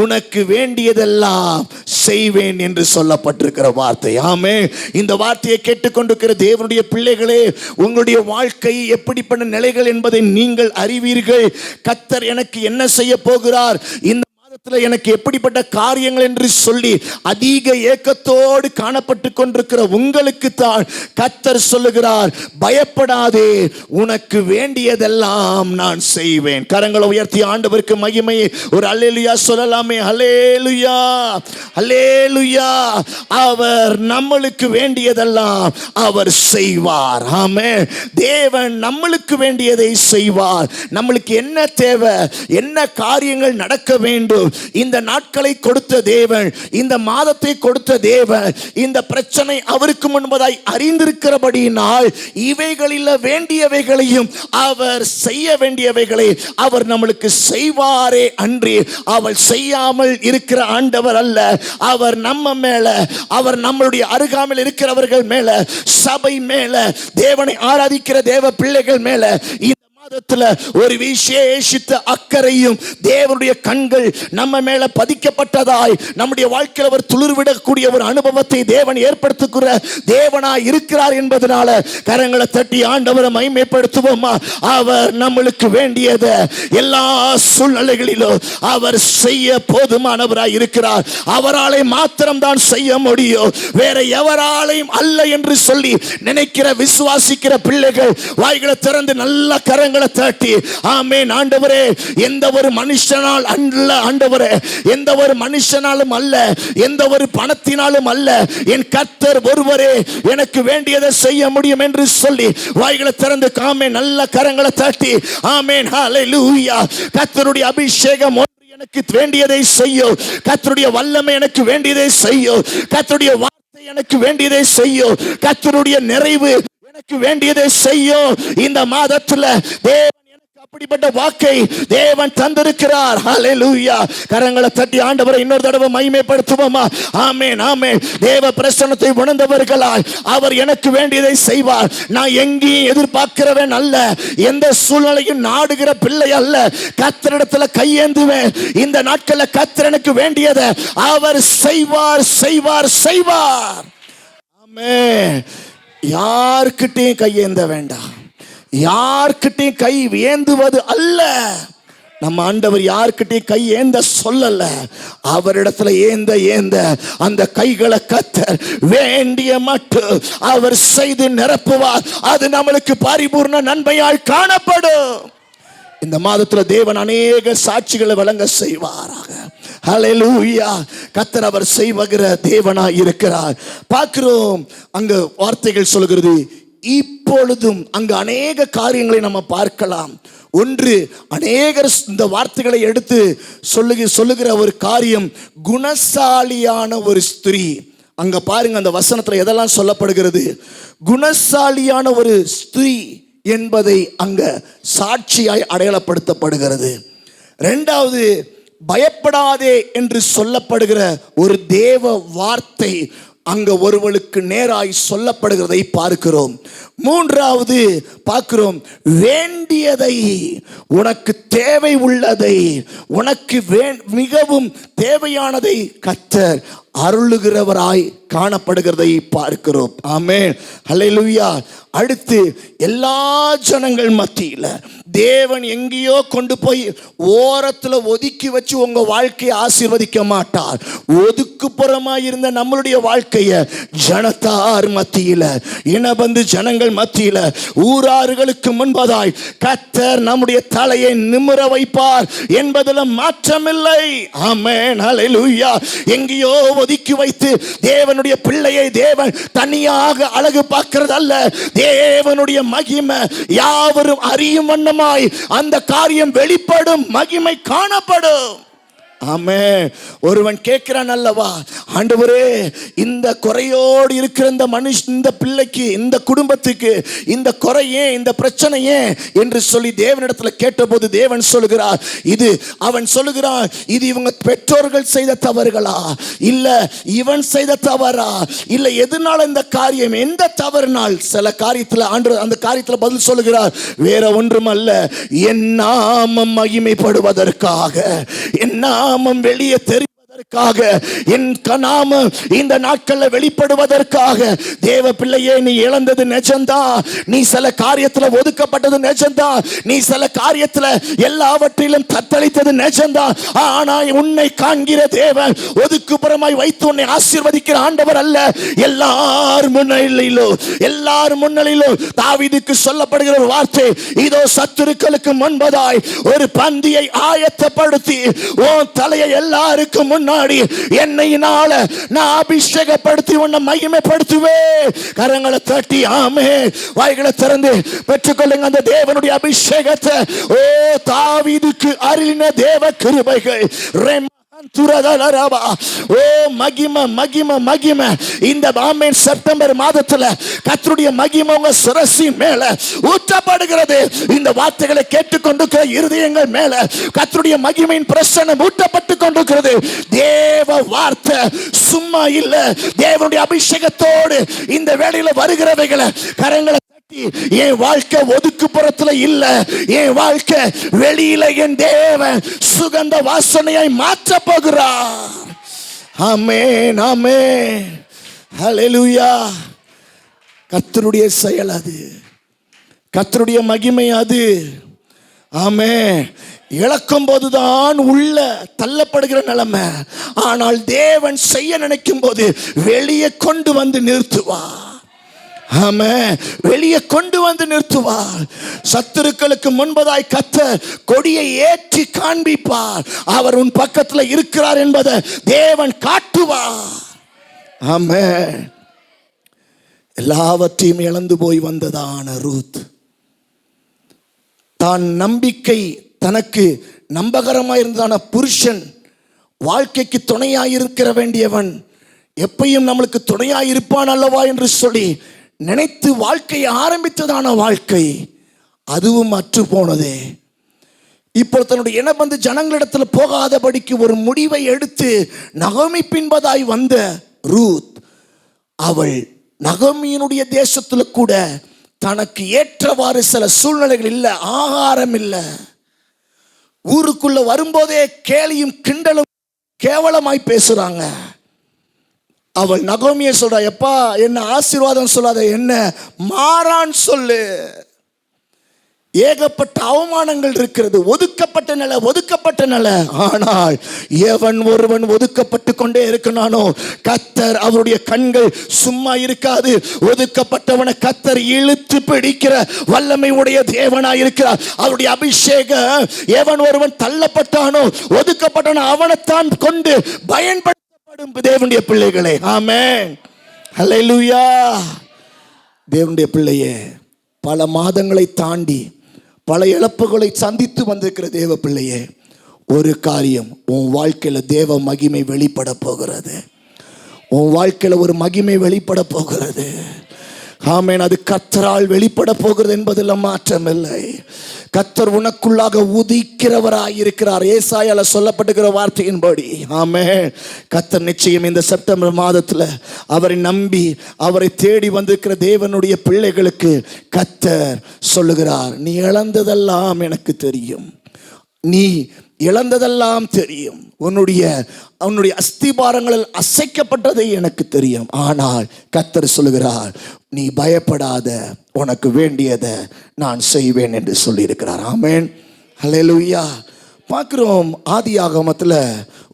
உனக்கு வேண்டியதெல்லாம் செய்வேன் என்று சொல்லப்பட்டிருக்கிற வார்த்தை. ஆமென். இந்த வார்த்தையை கேட்டுக்கொண்டிருக்கிற தேவனுடைய பிள்ளைகளே, உங்களுடைய வாழ்க்கை எப்படிப்பட்ட நிலைகள் என்பதை நீங்கள் அறிவீர்கள். கர்த்தர் எனக்கு என்ன செய்ய போகிறார், இந்த எனக்கு எப்படிப்பட்ட காரியங்கள் என்று சொல்லி அதிக ஏக்கத்தோடு காணப்பட்டு கொண்டிருக்கிற உங்களுக்கு தான் கர்த்தர் சொல்லுகிறார், பயப்படாதே, உனக்கு வேண்டியதெல்லாம் நான் செய்வேன். கரங்களை உயர்த்தி ஆண்டவருக்கு மகிமை ஒரு அல்லேலூயா சொல்லலாமே. அல்லேலூயா, அல்லேலூயா. அவர் நம்மளுக்கு வேண்டியதெல்லாம் அவர் செய்வார். ஆமென். தேவன் நம்மளுக்கு வேண்டியதை செய்வார். நம்மளுக்கு என்ன தேவை, என்ன காரியங்கள் நடக்க வேண்டும், இந்த நாட்களை கொடுத்த தேவன், இந்த மாதத்தை கொடுத்த தேவன், இந்த பிரச்சனை அவருக்கு முன்பதாய் அறிந்திருக்கிறபடியினால் இவைகளில் வேண்டியவைகளையும் அவர் செய்ய வேண்டியவைகளை அவர் நம்மளுக்கு செய்வாரே அன்றி அவர் செய்யாமல் இருக்கிற ஆண்டவர் அல்ல. அவர் நம்ம மேல, அவர் நம்மளுடைய அருகாமையில் இருக்கிறவர்கள் மேல, சபை மேல, தேவனை ஆராதிக்கிற தேவ பிள்ளைகள் மேல ஒரு விசேஷித்த அக்கறையும் தேவனுடைய கண்கள் நம்ம மேல பதிக்கப்பட்டதாய் நம்முடைய வாழ்க்கையில் அவர் துளிர்விடக்கூடிய ஒரு அனுபவத்தை தேவன் ஏற்படுத்துகிற தேவனாய் இருக்கிறார் என்பதனால கரங்களை தட்டி ஆண்டவரை மகிமைப்படுத்துவோமா. அவர் நம்மளுக்கு வேண்டியதை எல்லா சூழ்நிலைகளிலும் அவர் செய்ய போதுமானவராய் இருக்கிறார். அவராலே மாத்திரம் தான் செய்ய முடியும், வேற எவராலையும் அல்ல என்று சொல்லி நினைக்கிற விசுவாசிக்கிற பிள்ளைகள் வாய்களை திறந்து நல்ல கரங்களை தட்டி ஆமென். ஆண்டவரே, எந்த ஒரு மனுஷனால் அல்ல ஆண்டவரே, எந்த ஒரு மனுஷனாலும் அல்ல, எந்த ஒரு பணத்தினாலும் அல்ல, என் கர்த்தர் ஒருவரே எனக்கு வேண்டியதை செய்ய முடியும் என்று சொல்லி வாய்களை திறந்து ஆமென் நல்ல கரங்களை தட்டி ஆமென். ஹல்லேலூயா. கர்த்தருடைய அபிஷேகம் எனக்கு வேண்டியதை செய்யும், கர்த்தருடைய வல்லமை எனக்கு வேண்டியதை செய்யும், கர்த்தருடைய வார்த்தை எனக்கு வேண்டியதை செய்யும், கர்த்தருடைய நிறைவு எனக்கு வேண்டியதை செய்யும். இந்த மாதத்துல தேவன் எனக்கு அப்படிப்பட்ட வாக்கை தேவன் தந்திருக்கிறார். ஹல்லேலூயா. கரங்களை தட்டி ஆண்டவரை இன்னொரு தடவை மகிமைப்படுத்துவோமா. ஆமென், ஆமென். தேவ பிரசன்னத்தை உணர்ந்தவர்களாய் அவர் எனக்கு வேண்டியதை செய்வார். நான் எங்கேயும் எதிர்பார்க்கிறவன் அல்ல, எந்த சூழ்நிலையும் நாடுகிற பிள்ளை அல்ல, கர்த்தரிடத்துல கையேந்துவேன். இந்த நாட்கள்ல கர்த்தர் எனக்கு வேண்டியதை அவர் செய்வார், செய்வார், செய்வார். ஆமென். யார்கிட்டையும் கையேந்த வேண்டாம், யார்கிட்டையும் கை ஏந்துவது அல்ல. நம்ம ஆண்டவர் யார்கிட்டையும் கை ஏந்த சொல்லல, அவரிடத்துல ஏந்த அந்த கைகளை கர்த்தர் வேண்டிய மட்டும் அவர் செய்து நிரப்புவார். அது நம்மளுக்கு பரிபூர்ண நன்மையாய் காணப்படும். இந்த மாதத்துல தேவன் அநேக சாட்சிகளை வழங்க செய்வாராக. ஹல்லேலூயா. கர்த்தர் அவர் செய்வகிற தேவனாய் இருக்கிறார். பார்க்கிறோம் அங்க வார்த்தைகள் சொல்கிறது, இப்பொழுதும் அங்கு அநேக காரியங்களை நம்ம பார்க்கலாம். ஒன்று, அநேகர் இந்த வார்த்தைகளை எடுத்து சொல்லுகிற ஒரு காரியம், குணசாலியான ஒரு ஸ்திரீ. அங்க பாருங்க, அந்த வசனத்துல எதெல்லாம் சொல்லப்படுகிறது, குணசாலியான ஒரு ஸ்திரீ என்பதை அங்க சாட்சியாய் அடையாளப்படுத்தப்படுகிறது. இரண்டாவது, பயப்படாதே என்று சொல்லப்படுகிற ஒரு தேவ வார்த்தை அங்க ஒருவளுக்கு நேராய் சொல்லப்படுகிறதை பார்க்கிறோம். மூன்றாவது பார்க்கிறோம், வேண்டியதை, உனக்கு தேவை உள்ளதை, உனக்கு மிகவும் தேவையானதை கர்த்தர் அருளுகிறவராய் காணப்படுகிறதை பார்க்கிறோம். ஆமென், ஹல்லேலூயா. அடுத்து, எல்லா ஜனங்கள் மத்தியில தேவன் எங்கேயோ கொண்டு போய் ஓரத்தில் ஒதுக்கி வச்சு உங்க வாழ்க்கையை ஆசீர்வதிக்க மாட்டார். ஒதுக்குப்புறமாய் இருந்த நம்மளுடைய வாழ்க்கையை ஜனத்தார் மத்தியில, இனபந்து ஜனங்கள் மத்தியில, ஊரார்களுக்கு முன்பதாய் கர்த்தர் நம்முடைய தலையை நிமிர வைப்பார் என்பதில் மாற்றமில்லை. ஆமென், ஹல்லேலூயா. எங்கேயோ ஒதுக்கி வைத்து தேவனுடைய பிள்ளையை தேவன் தனியாக அழகு பார்க்கிறது அல்ல. தேவனுடைய மகிமை யாவரும் அறியும் வண்ணமாய் அந்த காரியம் வெளிப்படும், மகிமை காணப்படும். ஆமென். ஒருவன் கேட்கிறான் அல்லவா, ஆண்டவரே இந்த குறையோடு இருக்கிற இந்த பிள்ளைக்கு, இந்த குடும்பத்துக்கு இந்த குறை ஏன், இந்த பிரச்சனை ஏன் என்று சொல்லி தேவனிடத்தில் கேட்டபோது தேவன் சொல்லுகிறார், இது அவன் சொல்லுகிறான், இது இவங்க பெற்றோர்கள் செய்த தவறுகளா, இல்ல இவன் செய்த தவறா, இல்ல எதனால இந்த காரியம், எந்த தவறுனால்? சில காரியத்தில் ஆண்டவர் அந்த காரியத்தில் பதில் சொல்லுகிறார், வேற ஒன்றும் அல்ல, என் நாமம் மகிமைப்படுவதற்காக, என் நாமம் வெளியே தெரிவதற்காக, என் நாமம் இந்த நாட்களில் வெளிப்படுவதற்காக. தேவ பிள்ளையே, நீ இழந்தது நிஜம்தான், நீ சில காரியத்தில் ஒதுக்கப்பட்டது நிஜம்தான், நீ சில காரியத்தில் எல்லாவற்றிலும் தத்தளித்தது நிஜம்தான். ஆனால் உன்னை காண்கிற தேவன் ஒதுக்குப்புறமாய் வைத்து உன்னை ஆசீர்வதிக்கிற ஆண்டவர் அல்ல. எல்லார் முன்னிலையிலும் தாவீதுக்கு சொல்லப்படுகிற ஒரு வார்த்தை, இதோ சத்துருக்களுக்கு முன்பதாய் ஒரு பந்தியை ஆயத்தப்படுத்தி உன் தலையை எல்லாருக்கும் முன்னாடி என்னையினால நான் அபிஷேகப்படுத்தி உன்னை மகிமைப்படுத்துவே. கரங்களை தட்டி ஆமென், வாய்களை திறந்து பெற்றுக்கொள்ளுங்க அந்த தேவனுடைய அபிஷேகத்தை. ஓ, தாவீதுக்கு அருளின தேவ கிருபைகள், ஓ மகிமை மகிமை மகிமை. இந்த ஆமென் செப்டம்பர் மாதத்துல கர்த்தருடைய மகிமை உங்க சிரசின் மேல ஊற்றப்படுகிறது. இந்த வார்த்தைகளை கேட்டுக்கொண்டிருக்கிற இருதயங்கள் மேல கர்த்தருடைய மகிமையின் பிரசன்னம் ஊற்றப்பட்டு கொண்டிருக்கிறது. தேவ வார்த்தை சும்மா இல்ல. தேவனுடைய அபிஷேகத்தோடு இந்த வேளையில வருகிறவைகளை கரங்களை என் வாழ்க்கை ஒதுக்குப்புறத்துல இல்ல, என் வாழ்க்கை வெளியில என் தேவன் சுகந்த வாசனையாய் மாற்ற போகிறார். ஆமென், ஆமென், ஹல்லேலூயா. கர்த்தருடைய செயல் அது, கர்த்தருடைய மகிமை அது. ஆமென். இழக்கும் போதுதான் உள்ள தள்ளப்படுகிற நிலைமை, ஆனால் தேவன் செய்ய நினைக்கும் போது வெளியே கொண்டு வந்து நிறுத்துவார். ஆமென், வெளியே கொண்டு வந்து நிறுத்துவார். சத்துருக்களுக்கு முன்பதாய் கர்த்தர் கொடியை ஏற்றி காண்பிப்பார். அவர் உன் பக்கத்தில் இருக்கிறார் என்பதை தேவன் காட்டுவார். ஆமென். எல்லாவற்றையும் இழந்து போய் வந்ததான ரூத், தான் நம்பிக்கை தனக்கு நம்பகரமாக இருந்ததான புருஷன், வாழ்க்கைக்கு துணையாயிருக்கிற வேண்டியவன், எப்பையும் நம்மளுக்கு துணையாயிருப்பான் அல்லவா என்று சொல்லி நினைத்து வாழ்க்கையை ஆரம்பித்ததான வாழ்க்கை அதுவும் அற்று போனதே. இப்போ தன்னுடைய இனபந்து ஜனங்களிடத்தில் போகாதபடிக்கு ஒரு முடிவை எடுத்து நகோமி பின்பதாய் வந்த ரூத், அவள் நகோமியினுடைய தேசத்தில் கூட தனக்கு ஏற்றவாறு சில சூழ்நிலைகள் இல்லை, ஆகாரம் இல்லை. ஊருக்குள்ள வரும்போதே கேலியும் கிண்டலும் கேவலமாய் பேசுறாங்க. அவள் நகோமியை சொல்றா, எப்பா என்ன ஆசீர்வாதம் சொல்லாத, என்ன மாறான் சொல்லு. ஏகப்பட்ட அவமானங்கள் இருக்கிறது, ஒதுக்கப்பட்ட நிலை. ஆனால் எவன் ஒருவன் ஒதுக்கப்பட்டு கொண்டே இருக்கனானோ கர்த்தர் அவருடைய கண்கள் சும்மா இருக்காது. ஒதுக்கப்பட்டவனை கர்த்தர் இழுத்து பிடிக்கிற வல்லமை உடைய தேவனாய் இருக்கிறார். அவருடைய அபிஷேகம் எவன் ஒருவன் தள்ளப்பட்டானோ, ஒதுக்கப்பட்டானோ அவனைத்தான் கொண்டு பயன்படுத்த தேவனுடைய பிள்ளைகளே. ஆமென், ஹல்லேலூயா. தேவனுடைய பிள்ளையே, பல மாதங்களை தாண்டி பல இழப்புகளை சந்தித்து வந்திருக்கிற தேவ பிள்ளையே, ஒரு காரியம், உன் வாழ்க்கையில தேவ மகிமை வெளிப்பட போகிறது. உன் வாழ்க்கையில ஒரு மகிமை வெளிப்பட போகிறது. ஆமென். அது கர்த்தரால் வெளிப்பட போகிறது என்பதில் மாற்றமில்லை. கர்த்தர் உனக்குள்ளாக உதிக்கிறவராய் இருக்கிறார். ஏசாயால சொல்லப்பட்டிருக்கிற வார்த்தையின்படி ஆமென். கர்த்தர் நிச்சயம் இந்த செப்டம்பர் மாதத்தில் அவரை நம்பி அவரை தேடி வந்திருக்கிற தேவனுடைய பிள்ளைகளுக்கு கர்த்தர் சொல்லுகிறார், நீ இழந்ததெல்லாம் எனக்கு தெரியும், நீ இழந்ததெல்லாம் தெரியும், உன்னுடைய அஸ்திபாரங்களில் அசைக்கப்பட்டதை எனக்கு தெரியும். ஆனால் கர்த்தர் சொல்லுகிறார், நீ பயப்படாத, உனக்கு வேண்டியதை நான் செய்வேன் என்று சொல்லியிருக்கிறார். ஆமென், ஹல்லேலூயா. பார்க்கிறோம், ஆதியாகமத்தில்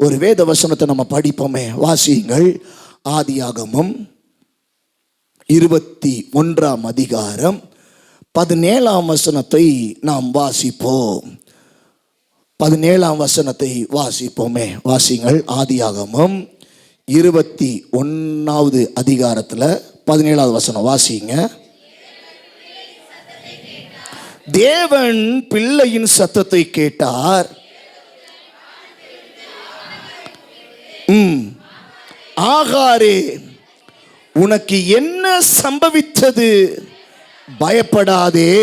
ஒரு வேத வசனத்தை நம்ம படிப்போமே, வாசியுங்கள். ஆதியாகமம் 21ஆம் அதிகாரம் 17ஆம் வசனத்தை நாம் வாசிப்போம். 17ஆம் வசனத்தை வாசிப்போமே, வாசிங்கள். ஆதியாகமம் 21வது அதிகாரத்தில் 17வது வசனம் வாசிங்க. தேவன் பிள்ளையின் சத்தத்தை கேட்டார். ஆகாரே, உனக்கு என்ன சம்பவித்தது? பயப்படாதே,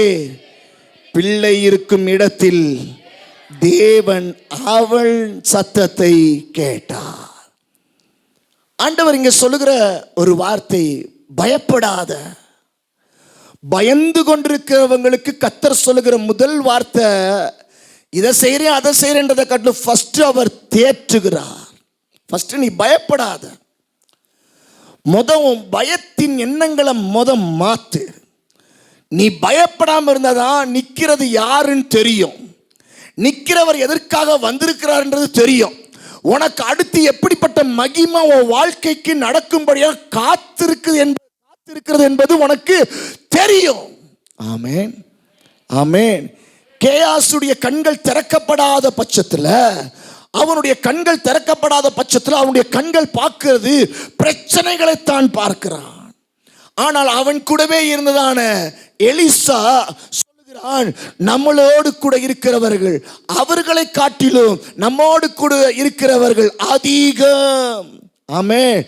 பிள்ளை இருக்கும் இடத்தில் தேவன் அவள் சத்தத்தை கேட்டார். ஆண்டவர் இங்க சொல்லுகிற ஒரு வார்த்தை, பயப்படாத. பயந்து கொண்டிருக்கிறவங்களுக்கு கர்த்தர் சொல்லுகிற முதல் வார்த்தை, இதை செய்கிறேன் அதை செய்கிறேன்றதை காட்டிலும் ஃபர்ஸ்ட் அவர் தேற்றுகிறார். ஃபர்ஸ்ட் நீ பயப்படாத. உன் பயத்தின் எண்ணங்களை மாத்து. நீ பயப்படாம இருந்தாதான் நிக்கிறது யாருன்னு தெரியும், நிக்கிறவர் எதற்காக வந்திருக்கிறார்ன்றது தெரியும். உனக்கு அடுத்து எப்படிப்பட்ட மகிமை உன் வாழ்க்கைக்கு நடக்கும்படியாக காத்திருக்கிறது என்பது உனக்கு தெரியும். ஆமென், ஆமென். கேயாசுடைய கண்கள் திறக்கப்படாத பட்சத்தில், அவனுடைய கண்கள் திறக்கப்படாத பட்சத்தில் அவனுடைய கண்கள் பார்க்கிறது பிரச்சனைகளைத்தான் பார்க்கிறான். ஆனால் அவன் கூடவே இருந்ததான எலிசா சொல்லுகிறான், நம்மளோடு கூட இருக்கிறவர்கள் அவர்களை காட்டிலும் நம்மோடு கூட இருக்கிறவர்கள் அதிகம். ஆமென்.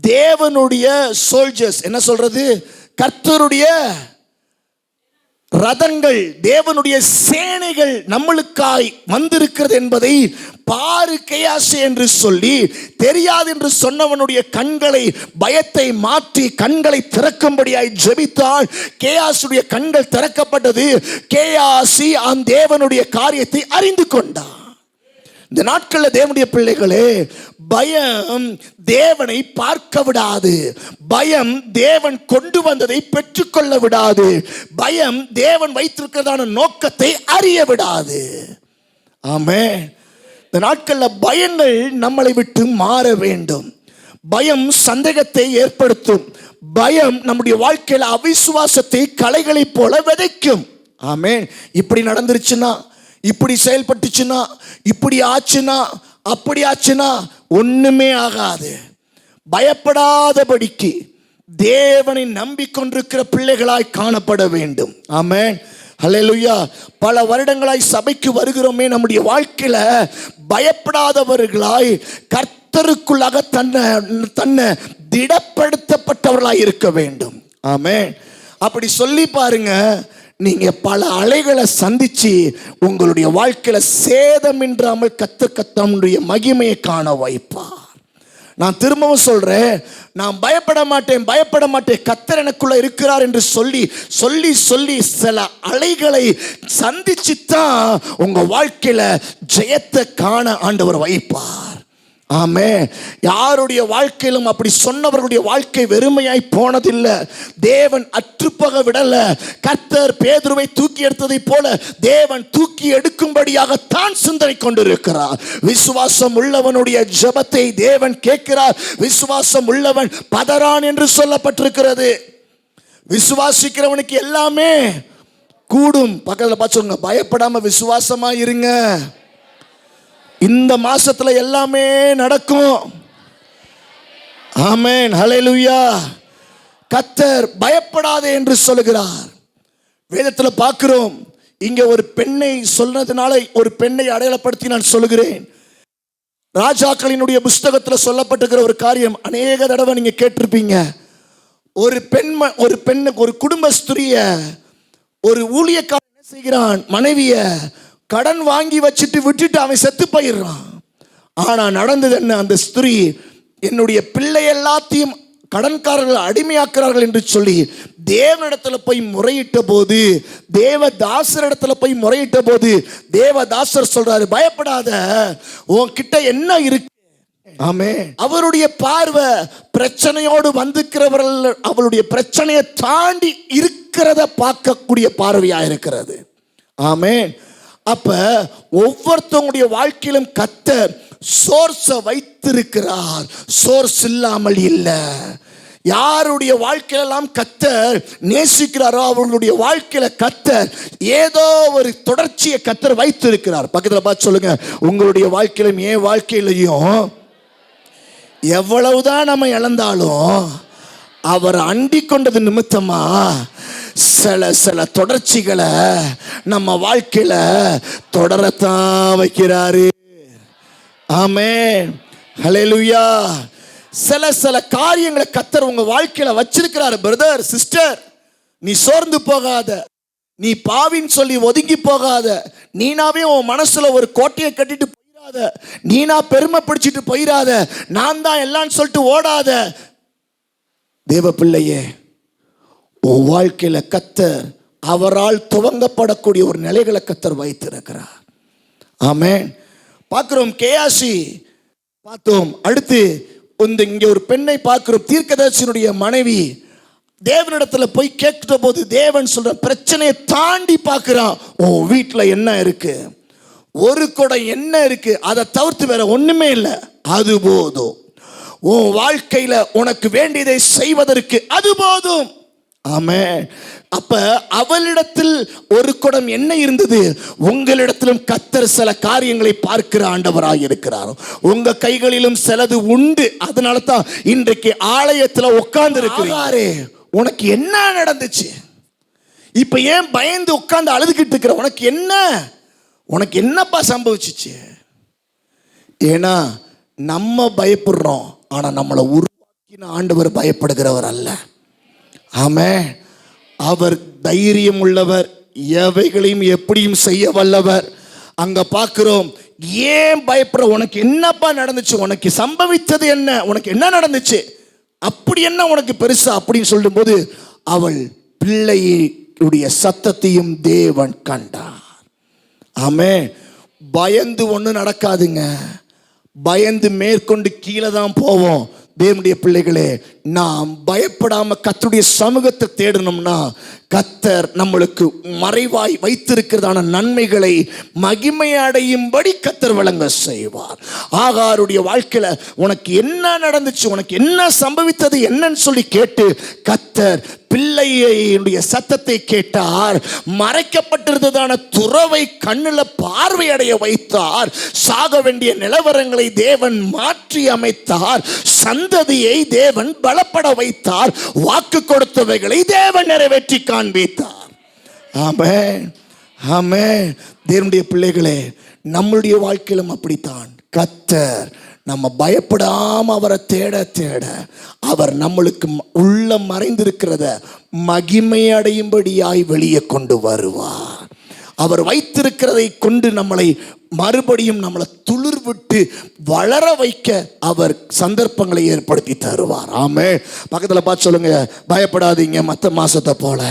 தேவனுடைய சோல்ஜர்ஸ், என்ன சொல்றது, கர்த்தருடைய ரதங்கள், தேவனுடைய சேனைகள் நம்மளுக்காய் வந்திருக்கிறது என்பதை பாரு கேயாசே என்று சொல்லி, தெரியாது என்று சொன்னவனுடைய கண்களை, பயத்தை மாற்றி கண்களை திறக்கும்படியாய் ஜெபித்தால் கேயாசுடைய கண்கள் திறக்கப்பட்டது. கேயாசி அந்த தேவனுடைய காரியத்தை அறிந்து கொண்டான். இந்த நாட்களில் தேவனுடைய பிள்ளைகளே, பயம் தேவனை பார்க்க விடாது. பயம் தேவன் கொண்டு வந்ததை பெற்றுக்கொள்ள விடாது. பயம் தேவன் வைத்திருக்கிறதான நோக்கத்தை அறிய விடாது. ஆமென். இந்த நாட்களில் பயங்கள் நம்மளை விட்டு மாற வேண்டும். பயம் சந்தேகத்தை ஏற்படுத்தும். பயம் நம்முடைய வாழ்க்கையில் அவிசுவாசத்தை களைகளைப் போல விதைக்கும். ஆமென். இப்படி நடந்துருச்சுன்னா, இப்படி செயல்பட்டுச்சுன்னா, இப்படி ஆச்சுன்னா, அப்படி ஆச்சுன்னா ஒண்ணுமே ஆகாது. பயப்படாதபடிக்கு தேவனை நம்பிக்கொண்டிருக்கிற பிள்ளைகளாய் காணப்பட வேண்டும். ஆமென், ஹல்லேலூயா. பல வருடங்களாய் சபைக்கு வருகிறோமே, நம்முடைய வாழ்க்கையில பயப்படாதவர்களாய் கர்த்தருக்குள்ளாக தன்னை திடப்படுத்தப்பட்டவர்களாய் இருக்க வேண்டும். ஆமென். அப்படி சொல்லி பாருங்க, நீங்க பல அலைகளை சந்திச்சு உங்களுடைய வாழ்க்கையில சேதமின்றாமல் கத்தனுடைய மகிமையை காண வைப்பார். நான் திரும்பவும் சொல்றேன், நான் பயப்பட மாட்டேன், கர்த்தர் எனக்குள்ள இருக்கிறார் என்று சொல்லி சில அலைகளை சந்திச்சு தான் உங்க வாழ்க்கையில ஜெயத்தை காண ஆண்டவர் வைப்பார். ஆமென். யாருடைய வாழ்க்கையிலும் அப்படி சொன்னவர்களுடைய வாழ்க்கை வெறுமையாய் போனதில்லை. தேவன் அற்றுப்போக விடல. கர்த்தர் பேதுருவை தூக்கி எடுத்ததை போல தேவன் தூக்கி எடுக்கும்படியாக தான் சிந்தனை கொண்டிருக்கிறார். விசுவாசம் உள்ளவனுடைய ஜெபத்தை தேவன் கேட்கிறார். விசுவாசம் உள்ளவன் பதறான் என்று சொல்லப்பட்டிருக்கிறது. விசுவாசிக்கிறவனுக்கு எல்லாமே கூடும். பக்கத்தில் பார்த்துங்க, பயப்படாம விசுவாசமா இருங்க. இந்த மாசத்துல எல்லாமே நடக்கும். ஆமென், ஹல்லேலூயா. கர்த்தர் பயப்படாதே என்று சொல்லுகிறார். வேதத்துல பார்க்கிறோம், இங்க ஒரு பெண்ணை சொன்னதுனால ஒரு பெண்ணை அடையாளப்படுத்தி நான் சொல்லுகிறேன். ராஜாக்களினுடைய புஸ்தகத்தில் சொல்லப்பட்டிருக்கிற ஒரு காரியம் அநேக தடவை நீங்க கேட்டிருப்பீங்க. ஒரு குடும்ப ஸ்திரிய, ஒரு ஊழியக்காரன் என்ன செய்கிறான், மனைவிய கடன் வாங்கி விட்டுட்டு அவன் செத்து போயிடுறான். ஆனா நடந்தது என்ன, அந்த ஸ்திரீ என்னுடைய பிள்ளை எல்லாத்தையும் கடன்காரர்கள் அடிமையாக்குறார்கள் என்று சொல்லி தேவனிடத்துல போய் முறையிட்ட போது, தேவதாசரிடத்துல போய் முறையிட்ட போது தேவதாசர் சொல்றாரு, பயப்படாத, உன்கிட்ட என்ன இருக்கு, ஆமென். அவருடைய பார்வை பிரச்சனையோடு வந்திருக்கிறவர்கள் அவளுடைய பிரச்சனையை தாண்டி இருக்கிறத பார்க்கக்கூடிய பார்வையா இருக்கிறது. ஆமென். அப்ப ஒவ்வொருத்தவங்களுடைய வாழ்க்கையிலும் கர்த்தர் சோர்ஸை வைத்திருக்கிறார். சோர்ஸ் இல்லாமல் இல்லை. யாருடைய வாழ்க்கையெல்லாம் கர்த்தர் நேசிக்கிறாரோ அவர்களுடைய வாழ்க்கையில கர்த்தர் ஏதோ ஒரு தொடர்ச்சியை கர்த்தர் வைத்திருக்கிறார். பக்கத்தில் பார்த்து சொல்லுங்க, உங்களுடைய வாழ்க்கையிலும் என் வாழ்க்கையிலையும் எவ்வளவுதான் நம்ம இழந்தாலும் அவர் அண்டிக் கொண்டது நிமித்தமா சில தொடர்ச்சிகளை நம்ம வாழ்க்கையில தொடரத்தான் வைக்கிறாரு. ஆமென். ஹல்லேலூயா. சில காரியங்களை கர்த்தர் உங்க வாழ்க்கையில வச்சிருக்கிறாரு. பிரதர், சிஸ்டர், நீ சோர்ந்து போகாத, நீ பாவின்னு சொல்லி ஒதுங்கி போகாத, நீனாவே உன் மனசுல ஒரு கோட்டையை கட்டிட்டு போயிடாத, நீனா பெருமை பிடிச்சிட்டு போயிடாத, நான் தான் எல்லாம் சொல்லிட்டு ஓடாத. தேவ பிள்ளையே, உன் வாழ்க்கையில கர்த்தர் அவரால் துவங்கப்படக்கூடிய ஒரு நிலைகளை கர்த்தர் வைத்திருக்கிறார். ஆமென். பார்க்கிறோம், கேயாசி பார்த்தோம். அடுத்து இங்க ஒரு பெண்ணை பார்க்கிறோம், தீர்க்கதரிசியினுடைய மனைவி. தேவனிடத்துல போய் கேட்கிற போது தேவன் சொல்ற பிரச்சனையை தாண்டி பார்க்கிறான். உன் வீட்டில் என்ன இருக்கு? ஒரு குடம் என்ன இருக்கு? அதை தவிர்த்து வேற ஒண்ணுமே இல்லை. அது போதும். உன் வாழ்க்கையில உனக்கு வேண்டியதை செய்வதற்கு அது போதும். ஆமென். அப்ப அவளிடத்தில் ஒரு குடம் என்ன இருந்தது? உங்களிடத்திலும் கர்த்தர் சில காரியங்களை பார்க்கிற ஆண்டவராக இருக்கிறார். உங்க கைகளிலும் சிலது உண்டு. அதனால தான் இன்றைக்கு ஆலயத்துல உட்கார்ந்து இருக்கிறாரே. உனக்கு என்ன நடந்துச்சு? இப்ப ஏன் பயந்து உட்கார்ந்து அழுதுகிட்டு இருக்கிற? உனக்கு என்னப்பா சம்பவிச்சிச்சு? ஏன்னா நம்ம பயப்படுறோம், ஆனா நம்மளை உருவாக்கின ஆண்டவர் பயப்படுகிறவர் அல்ல. ஆமென். அவர் தைரியம் உள்ளவர், எவைகளையும் எப்படியும் செய்ய வல்லவர். அங்க பார்க்கிறோம், ஏன் பயப்படுற? உனக்கு என்னப்பா நடந்துச்சு? உனக்கு சம்பவித்தது என்ன? உனக்கு என்ன நடந்துச்சு? அப்படி என்ன உனக்கு பெருசா அப்படின்னு சொல்லும் போது அவள் பிள்ளையுடைய சத்தத்தையும் தேவன் கண்டார். ஆமென். பயந்து ஒண்ணு நடக்காதுங்க. பயந்து மேற்கொண்டு கீழே தான் போவோம். தேவனுடைய பிள்ளைகளே, நாம் பயப்படாம கர்த்தருடைய சமூகத்தை தேடணும்னா கர்த்தர் நம்மளுக்கு மறைவாய் வைத்திருக்கிறதான நன்மைகளை மகிமை அடையும்படி கர்த்தர் வழங்க செய்வார். ஆகாருடைய வாழ்க்கையில உனக்கு என்ன நடந்துச்சு, உனக்கு என்ன சம்பவித்தது என்னன்னு சொல்லி கேட்டு கர்த்தர் பிள்ளையுடைய சத்தத்தை கேட்டார். மறைக்கப்பட்டிருந்ததான துறவை கண்ணுல பார்வையடைய வைத்தார். சாக வேண்டிய நிலவரங்களை தேவன் மாற்றி அமைத்தார். சந்ததியை தேவன் பலப்பட வைத்தார். வாக்கு கொடுத்தவைகளை தேவன் நிறைவேற்றி காண்பித்தார். ஆமென். ஆமென். தேவனுடைய பிள்ளைகளே, நம்மளுடைய வாழ்க்கையிலும் அப்படித்தான். கர்த்தர் நம்ம பயப்படாம அவரை தேட தேட அவர் நம்மளுக்கு உள்ள மறைந்திருக்கிறத மகிமை அடையும்படியாய் வெளியே கொண்டு வருவார். அவர் வைத்திருக்கிறதை கொண்டு நம்மளை மறுபடியும் நம்மளை துளிர் விட்டு வளர வைக்க அவர் சந்தர்ப்பங்களை ஏற்படுத்தி தருவார். ஆமென். பக்கத்தில் பார்த்து சொல்லுங்க, பயப்படாதீங்க மற்ற மாசத்தை போல.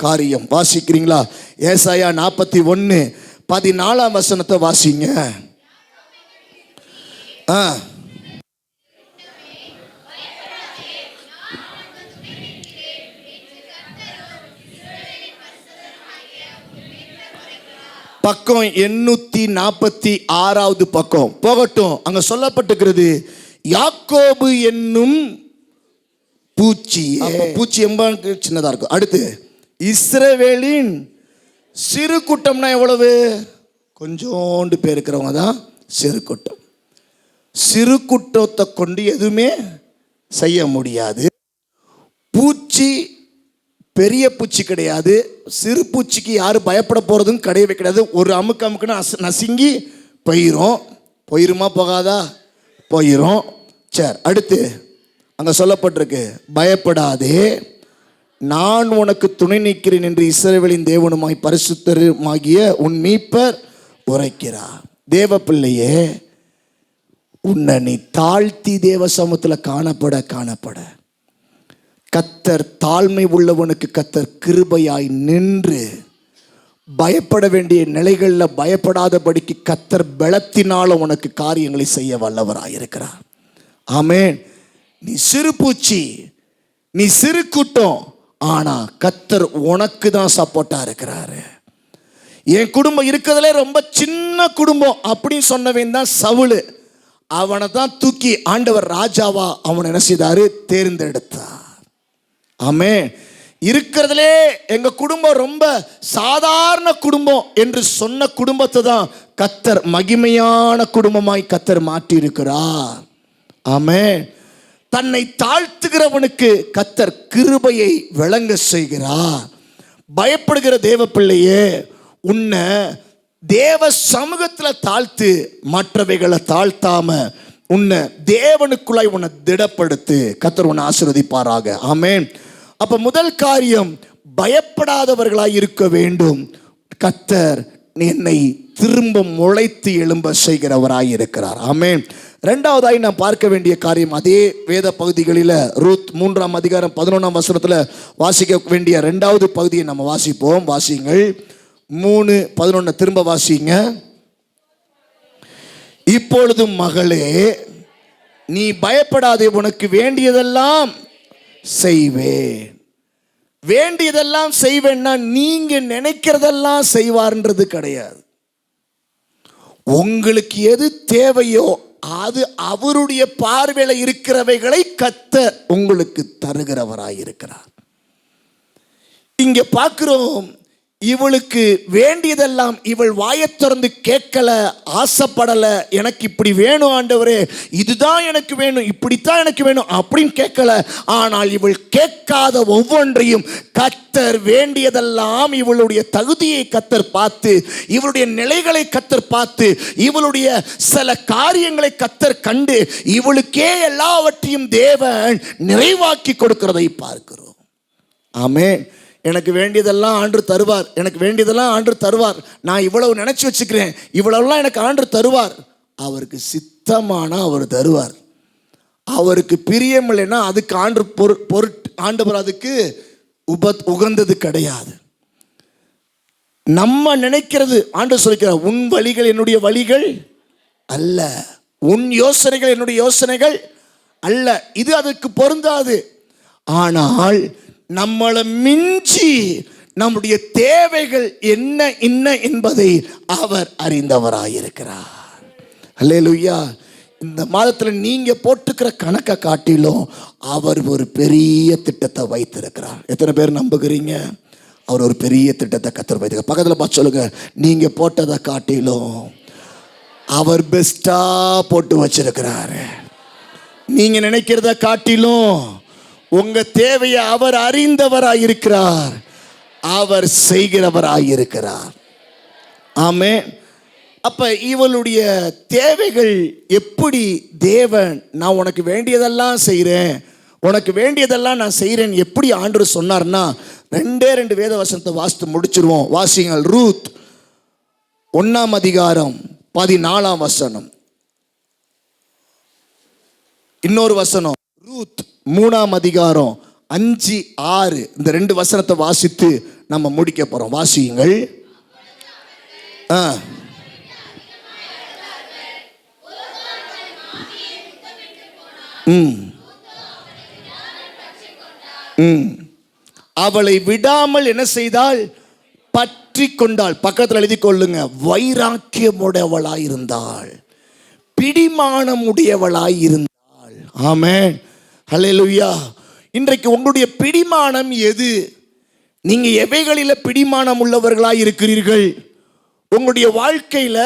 காரியம் வாசிக்கிறீங்களா? ஏசாயா 41:14 வாசிங்க. பக்கம் 846 பக்கம் போகட்டும். அங்க சொல்லப்பட்டிருக்கிறது, யாக்கோபு என்னும் பூச்சி. பூச்சி ரொம்ப சின்னதா இருக்கும். அடுத்து இஸ்ரவேலின் சிறு கூட்டம்னா எவ்வளவு? கொஞ்சோண்டு பேர் இருக்கிறவங்க தான் சிறு கூட்டம். சிறு கூட்டத்தை கொண்டு எதுவுமே செய்ய முடியாது. பூச்சி பெரிய பூச்சி கிடையாது. சிறு பூச்சிக்கு யாரும் பயப்பட போறதும் கிடையவே கிடையாது. ஒரு அமுக்குன்னு நசுங்கி போயிருமா? போகாதா? போயிரும். சரி, அடுத்து அங்க சொல்லப்பட்டிருக்கு, பயப்படாதே, நான் உனக்கு துணை நிற்கிறேன் என்று இஸ்ரவேலின் தேவனுமாய் பரிசுத்தருமாகிய உன் மீட்பர் உரைக்கிறார். தேவ பிள்ளையே, உன்னை நீ தாழ்த்தி தேவ சமூகத்தில் காணப்பட கர்த்தர் தாழ்மை உள்ளவனுக்கு கர்த்தர் கிருபையாய் நின்று பயப்பட வேண்டிய நிலைகளில் பயப்படாதபடிக்கு கர்த்தர் பலத்தினால உனக்கு காரியங்களை செய்ய வல்லவராயிருக்கிறார். ஆமென். நீ சிறு பூச்சி, நீ சிறு கூட்டம், ஆனா கர்த்தர் உனக்கு தான் சப்போர்ட்டா இருக்கிறாரு. என் குடும்பம் இருக்கிறதுலே ரொம்ப சின்ன குடும்பம் அப்படின்னு சொன்னவன் தான் சவுலு. அவனை தான் தூக்கி ஆண்டவர் ராஜாவா அவனை என்ன செய்தாரு? தேர்ந்தெடுத்தார். ஆமென். இருக்கிறதுலே எங்க குடும்பம் ரொம்ப சாதாரண குடும்பம் என்று சொன்ன குடும்பத்தை தான் கர்த்தர் மகிமையான குடும்பமாய் கர்த்தர் மாற்றி இருக்கிறார். ஆமென். தன்னை தாழ்த்துகிறவனுக்கு கர்த்தர் கிருபையை விளங்க செய்கிறார். பயப்படுகிற தேவ பிள்ளையே, உன்னை தேவ சமூகத்தில் தாழ்த்து, மற்றவைகளை தாழ்த்தாம உன்னை தேவனுக்குள்ளாய் உன்னை திடப்படுத்து. கர்த்தர் உன்னை ஆசீர்வதிப்பாராக. ஆமென். அப்ப முதல் காரியம், பயப்படாதவர்களாய் இருக்க வேண்டும். கர்த்தர் என்னை திரும்ப முளைத்து எழும்ப செய்கிறவராய் இருக்கிறார். ஆமென். இரண்டாவதாய் நாம் பார்க்க வேண்டிய காரியம், அதே வேத பகுதிகளில் ரூத் 3ஆம் அதிகாரம் 11ஆம் வசனத்தில் வாசிக்க வேண்டிய இரண்டாவது பகுதியை நம்ம வாசிப்போம். வாசிங்கள். 3:11 திரும்ப வாசிங்க. இப்பொழுதும் மகளே, நீ பயப்படாதே, உனக்கு வேண்டியதெல்லாம் செய்வேன். வேண்டியதெல்லாம் செய்வேன்னா நீங்க நினைக்கிறதெல்லாம் செய்வார்ன்றது கிடையாது. உங்களுக்கு எது தேவையோ அது அவருடைய பார்வையில இருக்கிறவைகளை கர்த்தர் உங்களுக்கு தருகிறவராயிருக்கிறார். இங்க பார்க்கிறோம், இவளுக்கு வேண்டியதெல்லாம் இவள் வாயைத் திறந்து கேட்கல, ஆசைப்படல. எனக்கு இப்படி வேணும் ஆண்டவரே, இதுதான் எனக்கு வேணும், இப்படித்தான் எனக்கு வேணும் அப்படின்னு கேட்கல. ஆனால் இவள் கேட்காத ஒவ்வொன்றையும் கர்த்தர் வேண்டியதெல்லாம் இவளுடைய தகுதியை கர்த்தர் பார்த்து, இவளுடைய நிலைகளை கர்த்தர் பார்த்து, இவளுடைய சில காரியங்களை கர்த்தர் கண்டு இவளுக்கே எல்லாவற்றையும் தேவன் நிறைவாக்கி கொடுக்கிறதை பார்க்கிறோம். ஆமென். எனக்கு வேண்டியதெல்லாம் ஆண்டு தருவார், எனக்கு வேண்டியதெல்லாம் ஆண்டு தருவார். நான் இவ்வளவு நினைச்சு வச்சுக்கிறேன், இவ்வளவுலாம் எனக்கு ஆண்டு தருவார். அவருக்கு சித்தமானா அவர் தருவார். அவருக்கு பிரியம் இல்லைன்னா அதுக்கு ஆண்டவர் அதுக்கு உகந்தது கிடையாது. நம்ம நினைக்கிறது, ஆண்டு சொல்லிக்கிறார், உன் வழிகள் என்னுடைய வழிகள் அல்ல, உன் யோசனைகள் என்னுடைய யோசனைகள் அல்ல. இது அதுக்கு பொருந்தாது. ஆனால் நம்மளை மிஞ்சி நம்முடைய தேவைகள் என்ன என்பதை அவர் அறிந்தவராயிருக்கிறார். அல்லேலூயா. இந்த மாதத்தில் நீங்க போட்டுக்கிற கணக்கை காட்டிலும் அவர் ஒரு பெரிய திட்டத்தை வைத்திருக்கிறார். எத்தனை பேர் நம்புகிறீங்க? அவர் ஒரு பெரிய திட்டத்தை கர்த்தர் வைத்திருக்கிறார். பக்கத்தில் பார்த்து சொல்லுங்க, நீங்க போட்டதை காட்டிலும் அவர் பெஸ்டா போட்டு வச்சிருக்கிறாரு. நீங்க நினைக்கிறத காட்டிலும் உங்க தேவையை அவர் அறிந்தவராயிருக்கிறார், அவர் செய்கிறவராயிருக்கிறார். ஆமென். அப்ப இவளுடைய தேவைகள் எப்படி தேவன், நான் உனக்கு வேண்டியதெல்லாம் செய்கிறேன், உனக்கு வேண்டியதெல்லாம் நான் செய்கிறேன் எப்படி ஆண்டவர் சொன்னார்னா, 2 வேத வசனத்தை வாசித்து முடிச்சிருவோம். வாசிங்கள். ரூத் 1ஆம் அதிகாரம் 14ஆம் வசனம். இன்னொரு வசனம் ரூத் 3ஆம் அதிகாரம் 5, 6. இந்த 2 வசனத்தை வாசித்து நம்ம முடிக்க போறோம். வாசியுங்கள். அவளை விடாமல் என்ன செய்தால்? பற்றி கொண்டாள். பக்கத்தில் எழுதி கொள்ளுங்க, வைராக்கியமுடையவளாய் இருந்தாள், பிடிமானம் உடையவளாய் இருந்தாள். ஆமென். ஹல்லேலூயா. இன்றைக்கு உங்களுடைய பிடிமானம் எது? நீங்க எவைகளில் பிடிமானம் உள்ளவர்களாய் இருக்கிறீர்கள்? உங்களுடைய வாழ்க்கையில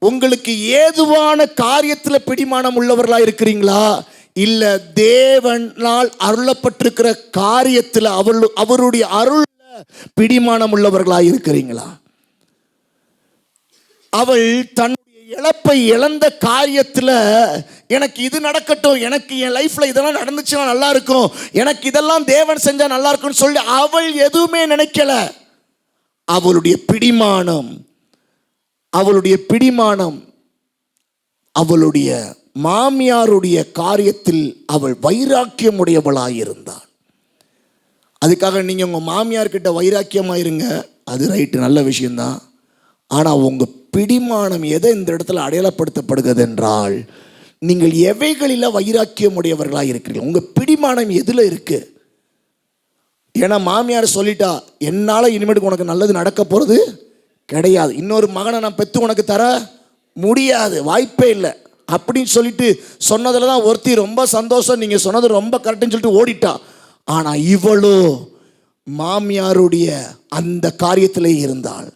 உங்களுக்கு ஏதுவான காரியத்தில் பிடிமானம் உள்ளவர்களாக இருக்கிறீங்களா? இல்ல தேவனால் அருளப்பட்டிருக்கிற காரியத்தில் அவருடைய அருள் பிடிமானம் உள்ளவர்களாக இருக்கிறீங்களா? அவள் தன்னுடைய இழப்பை இழந்த காரியத்தில் எனக்கு இது நடக்கட்டும், எனக்கு என் லைஃப்ல இதெல்லாம் நடந்துச்சுன்னா நல்லா இருக்கும், எனக்கு இதெல்லாம் தேவன் செஞ்சா நல்லா இருக்கும்னு சொல்லி அவள் எதுவுமே நினைக்கல. அவளுடைய பிடிமானம் அவளுடைய பிடிமானம் அவளுடைய மாமியாருடைய காரியத்தில் அவள் வைராக்கியம் உடையவளாயிருந்தாள். அதுக்காக நீங்கள் உங்கள் மாமியார்கிட்ட வைராக்கியமாக இருங்க, அது ரைட்டு, நல்ல விஷயந்தான். ஆனால் உங்கள் பிடிமானம் எதை இந்த இடத்துல அடையாளப்படுத்தப்படுகிறது என்றால், நீங்கள் எவைகளில் வைராக்கியம் உடையவர்களாக இருக்கிறீர்கள், உங்கள் பிடிமானம் எதில் இருக்குது? ஏன்னா மாமியார் சொல்லிட்டா, என்னால் இனிமேட்டுக்கு உனக்கு நல்லது நடக்க போகிறது கிடையாது, இன்னொரு மகனை நான் பெற்று உனக்கு தர முடியாது, வாய்ப்பே இல்லை அப்படின்னு சொல்லிட்டு சொன்னதில் தான் ஒருத்தி ரொம்ப சந்தோஷம், நீங்கள் சொன்னது ரொம்ப கரெக்டுன்னு சொல்லிட்டு ஓடிட்டா. ஆனால் இவளோ மாமியாருடைய அந்த காரியத்திலே இருந்தாள்.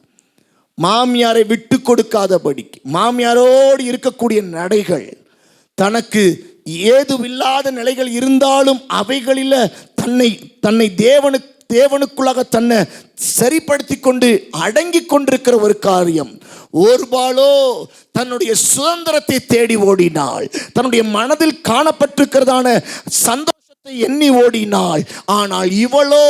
மாமியாரை விட்டு கொடுக்காதபடிக்கு, மாமியாரோடு இருக்கக்கூடிய நடைகள், தனக்கு ஏதுவில்லாத நிலைகள் இருந்தாலும் அவைகளில் தன்னை தேவனுக்குள்ளாக தன்னை சரிப்படுத்தி கொண்டு அடங்கி கொண்டிருக்கிற ஒரு காரியம். ஒருபாலோ தன்னுடைய சுதந்திரத்தை தேடி ஓடினாள், தன்னுடைய மனதில் காணப்பட்டிருக்கிறதான சந்தோஷத்தை எண்ணி ஓடினாள். ஆனால் இவளோ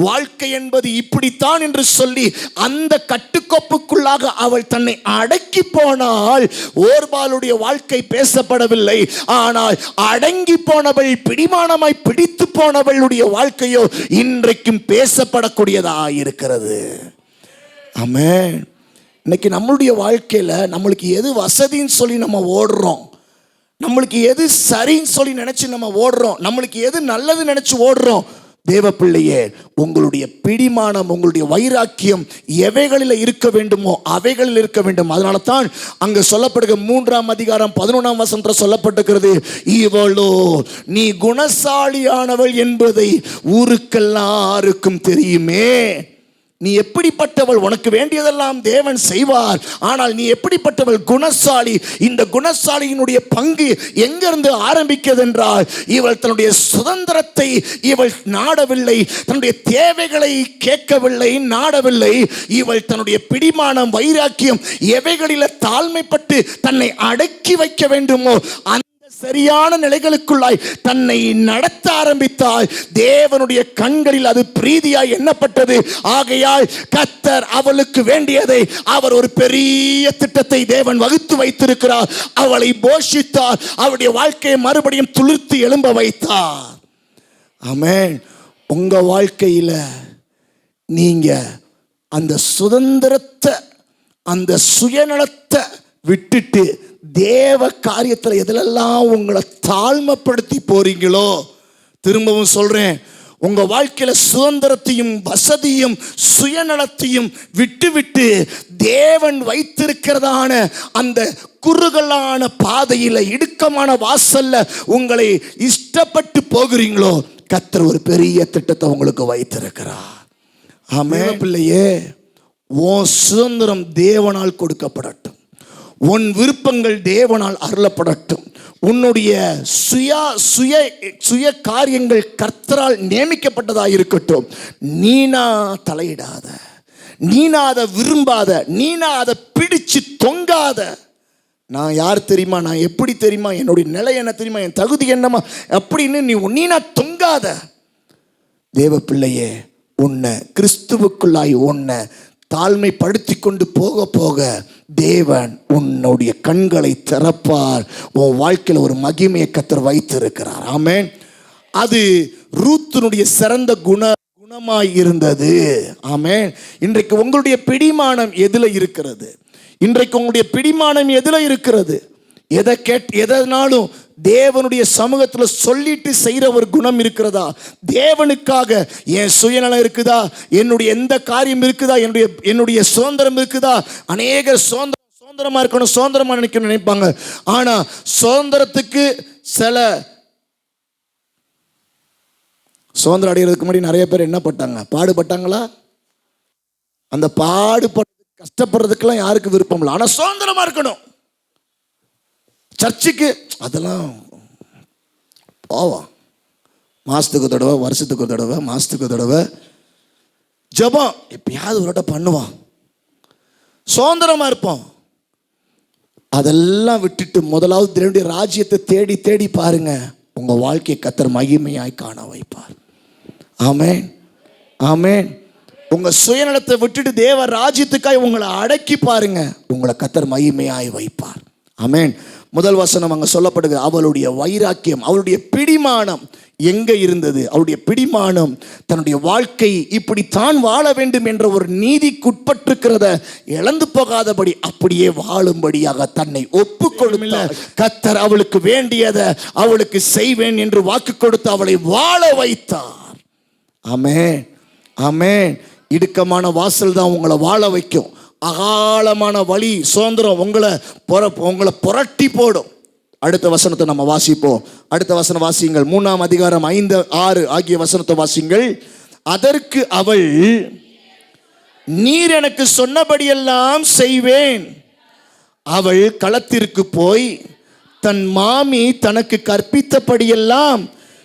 வாழ்க்கை என்பது இப்படித்தான் என்று சொல்லி அந்த கட்டுக்கோப்புக்குள்ளாக அவள் தன்னை அடக்கி போனாள். ஓர்பாலுடைய வாழ்க்கை பேசப்படவில்லை, ஆனால் அடங்கி போனவள், பிடிமானமாய் பிடித்து போனவளுடைய வாழ்க்கையோ இன்றைக்கும் பேசப்படக்கூடியதாக இருக்கிறது. ஆமென். இன்னைக்கு நம்மளுடைய வாழ்க்கையில் நம்மளுக்கு எது வசதின்னு சொல்லி நம்ம ஓடுறோம், நம்மளுக்கு எது சரின்னு சொல்லி நினைச்சு நம்ம ஓடுறோம், நம்மளுக்கு எது நல்லது நினைச்சு ஓடுறோம். தேவ பிள்ளையே, உங்களுடைய பிடிமானம், உங்களுடைய வைராக்கியம் எவைகளில் இருக்க வேண்டுமோ அவைகளில் இருக்க வேண்டும். அதனால தான் அங்கு சொல்லப்படுகிற 3ஆம் அதிகாரம் 11ஆம் வசனத்தில் சொல்லப்பட்டிருக்கிறது, இவளோ நீ குணசாலியானவள் என்பதை ஊருக்கெல்லாருக்கும் தெரியுமே. நீ எப்படிப்பட்டவள், உனக்கு வேண்டியதெல்லாம் தேவன் செய்வார். ஆனால் நீ எப்படிப்பட்டவள், குணசாலி. இந்த குணசாலியினுடைய பங்கு எங்கிருந்து ஆரம்பிக்கிறது என்றால், இவள் தன்னுடைய சுதந்திரத்தை இவள் நாடவில்லை, தன்னுடைய தேவைகளை கேட்கவில்லை, நாடவில்லை. இவள் தன்னுடைய பிடிமானம், வைராக்கியம் எவைகளில் தாழ்மைப்பட்டு தன்னை அடக்கி வைக்க வேண்டுமோ சரியான நிலைகளுக்குள்ளாய் தன்னை நடத்த ஆரம்பித்தால் தேவனுடைய கண்களில் அது பிரீதியாய் எண்ணப்பட்டது. ஆகையால் கர்த்தர் அவளுக்கு வேண்டியதை, அவர் ஒரு பெரிய திட்டத்தை தேவன் வகுத்து வைத்திருக்கிறார். அவளை போஷித்தார், அவளுடைய வாழ்க்கையை மறுபடியும் துளிர்த்து எழும்ப வைத்தார். ஆமென். உங்க வாழ்க்கையில் நீங்க அந்த சுதந்திரத்தை, அந்த சுயநலத்தை விட்டுட்டு தேவ காரியத்தில் எதிலெல்லாம் உங்களை தாழ்மைப்படுத்தி போறீங்களோ, திரும்பவும் சொல்றேன், உங்க வாழ்க்கையில சுதந்திரத்தையும் வசதியும் சுயநலத்தையும் விட்டு தேவன் வைத்திருக்கிறதான அந்த குறுகலான பாதையில, இடுக்கமான வாசல்ல உங்களை இஷ்டப்பட்டு போகிறீங்களோ, கர்த்தர் ஒரு பெரிய திட்டத்தை உங்களுக்கு வைத்திருக்கிறார். ஆமென். பிள்ளையே, உன் சுதந்திரம் தேவனால் கொடுக்கப்படட்டும், உன் விருப்பங்கள் தேவனால் அருளப்படட்டும், உன்னுடைய சுய காரியங்கள் கர்த்தரால் நியமிக்கப்பட்டதாக இருக்கட்டும். நீனா தலையிடாத, நீனா அதை விரும்பாத, நீனா அதை பிடிச்சு தொங்காத. நான் யார் தெரியுமா, நான் எப்படி தெரியுமா, என்னுடைய நிலை என்ன தெரியுமா, என் தகுதி என்னமா அப்படின்னு நீனா தொங்காத. தேவ பிள்ளையே, உன்னை கிறிஸ்துவுக்குள்ளாய் உன்னை தாழ்மைப்படுத்தி கொண்டு போக போக தேவன் உன்னுடைய கண்களை திறப்பார். உன் வாழ்க்கையில் ஒரு மகிமையை கர்த்தர் வைத்திருக்கிறார். ஆமென். அது ரூத்தினுடைய சிறந்த குணமாய் இருந்தது. ஆமென். இன்றைக்கு உங்களுடைய பிடிமானம் எதில் இருக்கிறது? இன்றைக்கு உங்களுடைய பிடிமானம் எதில் இருக்கிறது? எதனாலும் தேவனுடைய சமூகத்தில் சொல்லிட்டு செய்கிற ஒரு குணம் இருக்கிறதா? தேவனுக்காக என் சுயநலம் இருக்குதா, என்னுடைய எந்த காரியம் இருக்குதா, என்னுடைய சுதந்திரம் இருக்குதா? அநேக சுதந்திரமா இருக்கணும், சுதந்திரமா நினைப்பாங்க. ஆனா சுதந்திரத்துக்கு சில சுதந்திரம் அடைகிறதுக்கு முன்னாடி நிறைய பேர் என்ன பட்டாங்க, பாடுபட்டாங்களா? அந்த கஷ்டப்படுறதுக்கெல்லாம் யாருக்கு விருப்பம் இல்லை. ஆனா சுதந்திரமா இருக்கணும். சர்ச்சுக்கு அதெல்லாம் போவான், மாதத்துக்கு ஒரு தடவை, வருஷத்துக்கு ஒரு தடவை, மாதத்துக்கு ஒரு தடவை ஜெபம் எப்பயாவது ஒரு தடவை பண்ணுவான். சுதந்திரமா இருப்போம். அதெல்லாம் விட்டுட்டு முதலாவது தேவனுடைய ராஜ்யத்தை தேடி தேடி பாருங்க, உங்க வாழ்க்கையை கர்த்தர் மகிமையாய் காண வைப்பார். ஆமென். ஆமென். உங்க சுயநலத்தை விட்டுட்டு தேவ ராஜ்யத்துக்காய் உங்களை அடக்கி பாருங்க, உங்களை கர்த்தர் மகிமையாய் வைப்பார். ஆமென். முதல் வசனம் அங்க சொல்லப்படுகிறது, அவளுடைய வைராக்கியம், அவளுடைய பிடிமானம் எங்க இருந்தது? அவளுடைய பிடிமானம் தன்னுடைய வாழ்க்கை இப்படித்தான் வாழ வேண்டும் என்ற ஒரு நீதிக்குட்பட்டிருக்கிறத இழந்து போகாதபடி அப்படியே வாழும்படியாக தன்னை ஒப்பு கொடுத்தார். கர்த்தர் அவளுக்கு வேண்டியதை அவளுக்கு செய்வேன் என்று வாக்கு கொடுத்து அவளை வாழ வைத்தார். ஆமென், ஆமென். இடுக்கமான வாசல் தான் உங்களை வாழ வைக்கும். அகாலமான வழி சுதந்திரம் உங்களை புரட்டி போடும். அடுத்த வசனத்தை நம்ம வாசிப்போம். அடுத்த வசனம் வாசியுங்கள். 3ஆம் அதிகாரம் 5, 6 ஆகிய வசனத்தை வாசிங்கள். அதற்கு அவள், நீர் எனக்கு சொன்னபடியெல்லாம் செய்வேன். அவள் களத்திற்கு போய் தன் மாமி தனக்கு கற்பித்தபடியெல்லாம்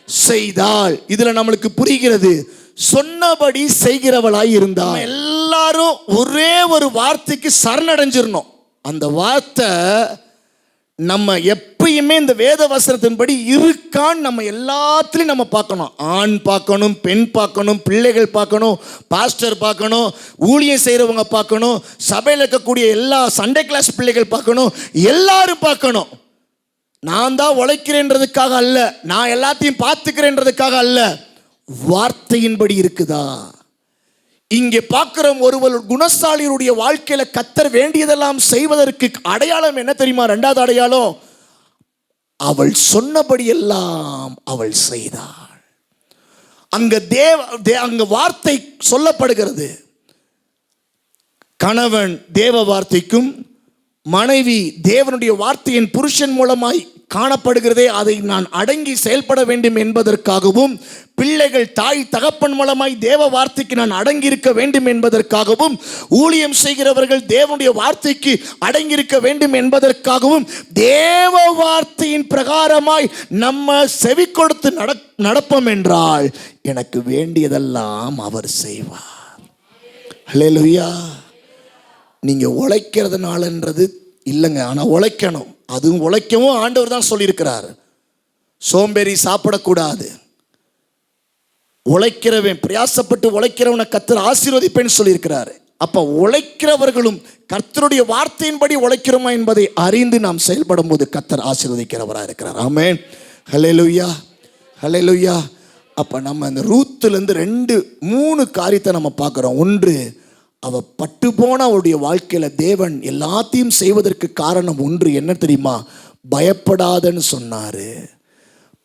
செய்தாள். இதுல நம்மளுக்கு புரிகிறது, சொன்னபடி செய்கிறவளாய் இருந்தாள். எல்லாரும் ஒரே ஒரு வார்த்தைக்கு சரணடைஞ்சிடணும். அந்த வார்த்தை நம்ம எப்பயுமே இந்த வேத வசனத்தின்படி இருக்கான்னு நம்ம எல்லாத்துலையும் நம்ம பார்க்கணும். ஆண் பார்க்கணும், பெண் பார்க்கணும், பிள்ளைகள் பார்க்கணும், பாஸ்டர் பார்க்கணும், ஊழியம் செய்கிறவங்க பார்க்கணும், சபையில் இருக்கக்கூடிய எல்லா சண்டே கிளாஸ் பிள்ளைகள் பார்க்கணும், எல்லாரும் பார்க்கணும். நான் தான் உழைக்கிறேன்றதுக்காக அல்ல, நான் எல்லாத்தையும் பார்த்துக்கிறேன்றதுக்காக அல்ல, வார்த்தையின்படி இருக்குதா? இங்கே பார்க்கிற ஒருவர் குணசாலியுடைய வாழ்க்கையில கர்த்தர் வேண்டியதெல்லாம் செய்வதற்கு அடையாளம் என்ன தெரியுமா? 2வது அடையாளம், அவள் சொன்னபடியெல்லாம் அவள் செய்தாள். அங்க வார்த்தை சொல்லப்படுகிறது. கணவன் தேவ வார்த்தைக்கும் மனைவி தேவனுடைய வார்த்தையின் புருஷன் மூலமாய் காணப்படுகிறதே, அதை நான் அடங்கி செயல்பட வேண்டும் என்பதற்காகவும், பிள்ளைகள் தாய் தகப்பன் மூலமாய் தேவ வார்த்தைக்கு நான் அடங்கியிருக்க வேண்டும் என்பதற்காகவும், ஊழியம் செய்கிறவர்கள் தேவனுடைய வார்த்தைக்கு அடங்கியிருக்க வேண்டும் என்பதற்காகவும், தேவ வார்த்தையின் பிரகாரமாய் நம்ம செவி கொடுத்து நடப்போம் என்றால் எனக்கு வேண்டியதெல்லாம் அவர் செய்வார். ஹல்லேலூயா. நீங்க உழைக்கிறதுனாலன்றது இல்லைங்க, ஆனால் உழைக்கணும். அதுவும் உழைக்கவும் ஆண்டவர் தான் சொல்லியிருக்கிறார். சோம்பேறி சாப்பிடக்கூடாது. உழைக்கிறவன், பிரயாசப்பட்டு உழைக்கிறவனை கர்த்தர் ஆசீர்வதிப்பேன்னு சொல்லியிருக்கிறாரு. அப்ப உழைக்கிறவர்களும் கர்த்தருடைய வார்த்தையின்படி உழைக்கிறோமா என்பதை அறிந்து நாம் செயல்படும் போது கர்த்தர் ஆசீர்வதிக்கிறவராக இருக்கிறார். ஆமென், ஹல்லேலூயா, ஹல்லேலூயா. அப்ப நம்ம இந்த ரூத்துலேருந்து 2-3 காரியத்தை நம்ம பார்க்குறோம். ஒன்று, அவ பட்டு போன அவருடைய வாழ்க்கையில தேவன் எல்லாத்தையும் செய்வதற்கு காரணம் ஒன்று என்ன தெரியுமா? பயப்படாதன்னு சொன்னாரு.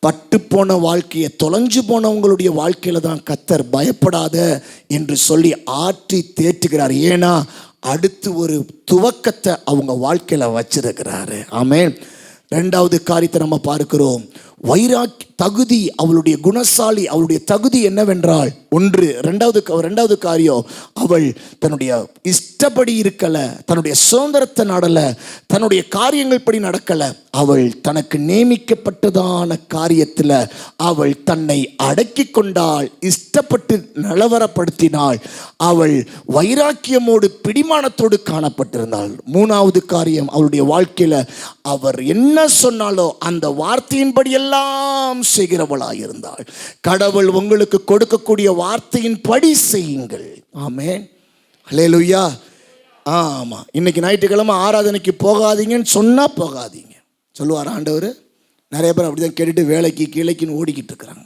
பட்டு போன வாழ்க்கையை, தொலைஞ்சு போனவங்களுடைய வாழ்க்கையில தான் கர்த்தர் பயப்படாத என்று சொல்லி ஆற்றி தேற்றுகிறார். ஏன்னா அடுத்து ஒரு துவக்கத்தை அவங்க வாழ்க்கையில வச்சிருக்கிறாரு. ஆமென். 2வது காரியத்தை நம்ம பார்க்கிறோம். தகுதி, அவளுடைய குணசாலி, அவளுடைய தகுதி என்னவென்றால், ஒன்று, 2வது காரியம், அவள் தன்னுடைய இஷ்டப்படி இருக்கல, தன்னுடைய சுதந்திரத்தை நாடல, தன்னுடைய காரியங்கள் படி நடக்கல. அவள் தனக்கு நியமிக்கப்பட்டதான காரியத்தில் அவள் தன்னை அடக்கி கொண்டாள், இஷ்டப்பட்டு நிலவரப்படுத்தினாள். அவள் வைராக்கியமோடு பிடிமானத்தோடு காணப்பட்டிருந்தாள். 3வது காரியம், அவளுடைய வாழ்க்கையில் அவர் என்ன சொன்னாலோ அந்த வார்த்தையின்படியெல்லாம் செய்கிறவளாய் இருந்தாள். கடவுள் உங்களுக்கு கொடுக்கக்கூடிய வார்த்தையின் படி செய்யுங்கள். ஆமென், ஹல்லேலூயா. ஆமா, இன்னைக்கு ஞாயிற்றுக்கிழமை ஆராதனைக்கு போகாதீங்கன்னு சொன்னா போகாதீங்க சொல்லுவார் ஆண்டவர். நிறைய பேர் அப்படிதான் கேட்டுட்டு வேலைக்கு கீழைக்குன்னு ஓடிக்கிட்டு இருக்கிறாங்க.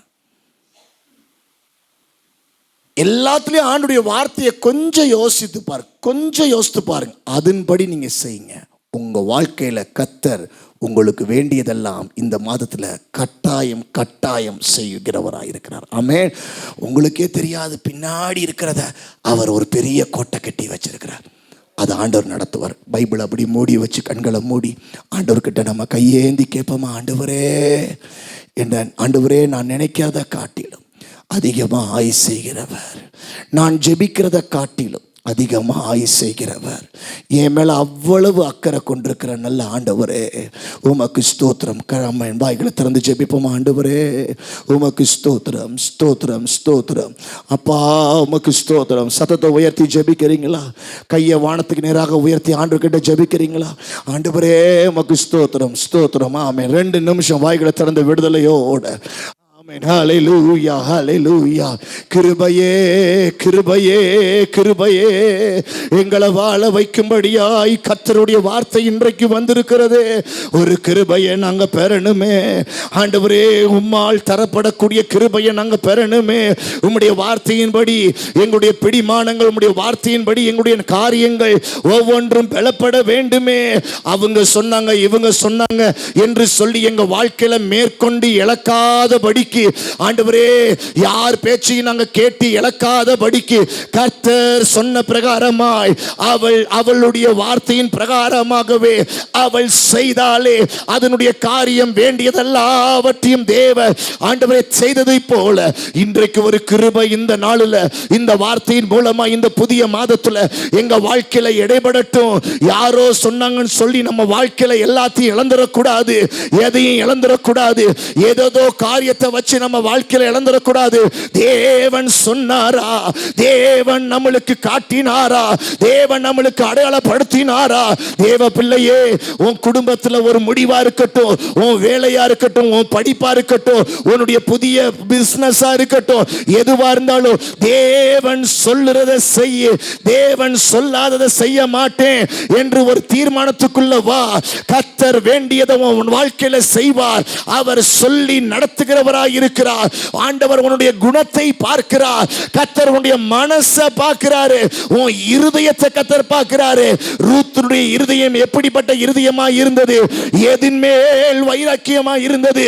எல்லாத்துலேயும் ஆண்டுடைய வார்த்தையை கொஞ்சம் யோசித்து பாருங்க, அதன்படி நீங்க செய்யுங்க. உங்க வாழ்க்கையில கர்த்தர் உங்களுக்கு வேண்டியதெல்லாம் இந்த மாதத்துல கட்டாயம் செய்கிறவராக இருக்கிறார். ஆமென். உங்களுக்கே தெரியாது, பின்னாடி இருக்கிறத அவர் ஒரு பெரிய கோட்டை கட்டி வச்சிருக்கிறார். அது ஆண்டவர் நடத்துவார். பைபிள் அப்படி மூடி வச்சு, கண்களை மூடி ஆண்டவர்கிட்ட நம்ம கையேந்தி கேட்போமா, ஆண்டவரே நான் நினைக்கிறத காட்டிலும் அதிகமாக செய்கிறவர், நான் ஜெபிக்கிறத காட்டிலும் அதிகமாக செய்கிறவர், என் மேலே அவ்வளவு அக்கறை கொண்டிருக்கிற நல்ல ஆண்டவரே உமக்கு ஸ்தோத்திரம். என் வாய்களை திறந்து ஜெபிப்போம். ஆண்டவரே உமக்கு ஸ்தோத்திரம், ஸ்தோத்திரம், ஸ்தோத்திரம். அப்பா உமக்கு ஸ்தோத்திரம். சத்தத்தை உயர்த்தி ஜெபிக்கிறீங்களா? கையை வானத்துக்கு நேராக உயர்த்தி ஆண்டவர்கிட்ட ஜெபிக்கிறீங்களா? ஆண்டவரே உமக்கு ஸ்தோத்திரம், ஸ்தோத்திரம். ஆமென். 2 நிமிஷம் வாய்களை திறந்த விடுதலையோட ஹalleluya ஹalleluya. கிருபையே கிருபையே கிருபையே எங்களை வாழ வைக்கும்படியாய் கர்த்தருடைய வார்த்தை இன்றைக்கு வந்திருக்கிறது. ஒரு கிருபையை நாங்க பெறணுமே ஆண்டவரே, உம்மால் தரப்படக்கூடிய கிருபையை நாங்க பெறணுமே. உம்முடைய வார்த்தையின்படி எங்களுடைய பிடிமானங்கள், உம்முடைய வார்த்தையின்படி எங்களுடைய காரியங்கள் ஒவ்வொன்றும் பலப்பட வேண்டுமே. அவங்க சொன்னாங்க இவங்க சொன்னாங்க என்று சொல்லி எங்க வாழ்க்கையில மேற்கொண்டு இழக்காதபடிக்கு ஆண்டவரே, யார் பேச்சையும் நாங்க கேட்டு இழக்காதபடிக்கு கர்த்தர் சொன்ன பிரகாரமாய் அவளுடைய வார்த்தையின் பிரகாரமாகவே அவள் செய்தாலே அதனுடைய காரியம் வேண்டியதெல்லாவற்றையும் தேவ ஆண்டவரே செய்ததை போல இன்றைக்கு ஒரு கிருபை இந்த நாளில் இந்த வார்த்தையின் மூலமா இந்த புதிய மாதத்துல எங்க வாழ்க்கையில இடைபடட்டும். யாரோ சொன்னாங்கன்னு சொல்லி நம்ம வாழ்க்கையில எல்லாத்தையும் இழந்துடக்கூடாது, எதையும் இழந்துடக்கூடாது, ஏதோ காரியத்தை வச்சு நம்ம வாழ்க்கையில இழந்துடக்கூடாது. தேவன் சொன்னாரா, தேவன் நம்மளுக்கு காட்டினாரா, தேவன் நம்மளுக்கு அடையாளப்படுத்தினாரா. தேவ பிள்ளையே, உன் குடும்பத்துல ஒரு முடிவா இருக்கட்டும், உன் வேலையா இருக்கட்டும், உன் படிப்பா இருக்கட்டும், உன்னுடைய புதிய பிசினஸா இருக்கட்டும், எதுவா இருந்தாலும் தேவன் சொல்லுறதை செய்ய, தேவன் சொல்லாததை செய்ய மாட்டேன் என்று ஒரு தீர்மானத்துக்குள்ள வா. கர்த்தர் வேண்டியதை உன் வாழ்க்கையில செய்வார். அவர் சொல்லி நடத்துகிறவராய் இருக்கிறார். ஆண்டவர் உன்னுடைய குணத்தை பார்க்கிறார். கர்த்தர் உன்னுடைய மனசை பார்க்கிறாரு, உன் இருதயத்தை கர்த்தர் பார்க்கிறாரு. ரூத்துடைய இருதயம் எப்படிப்பட்ட இருதயமா இருந்தது, எதின் மேல் வைராக்கியமா இருந்தது,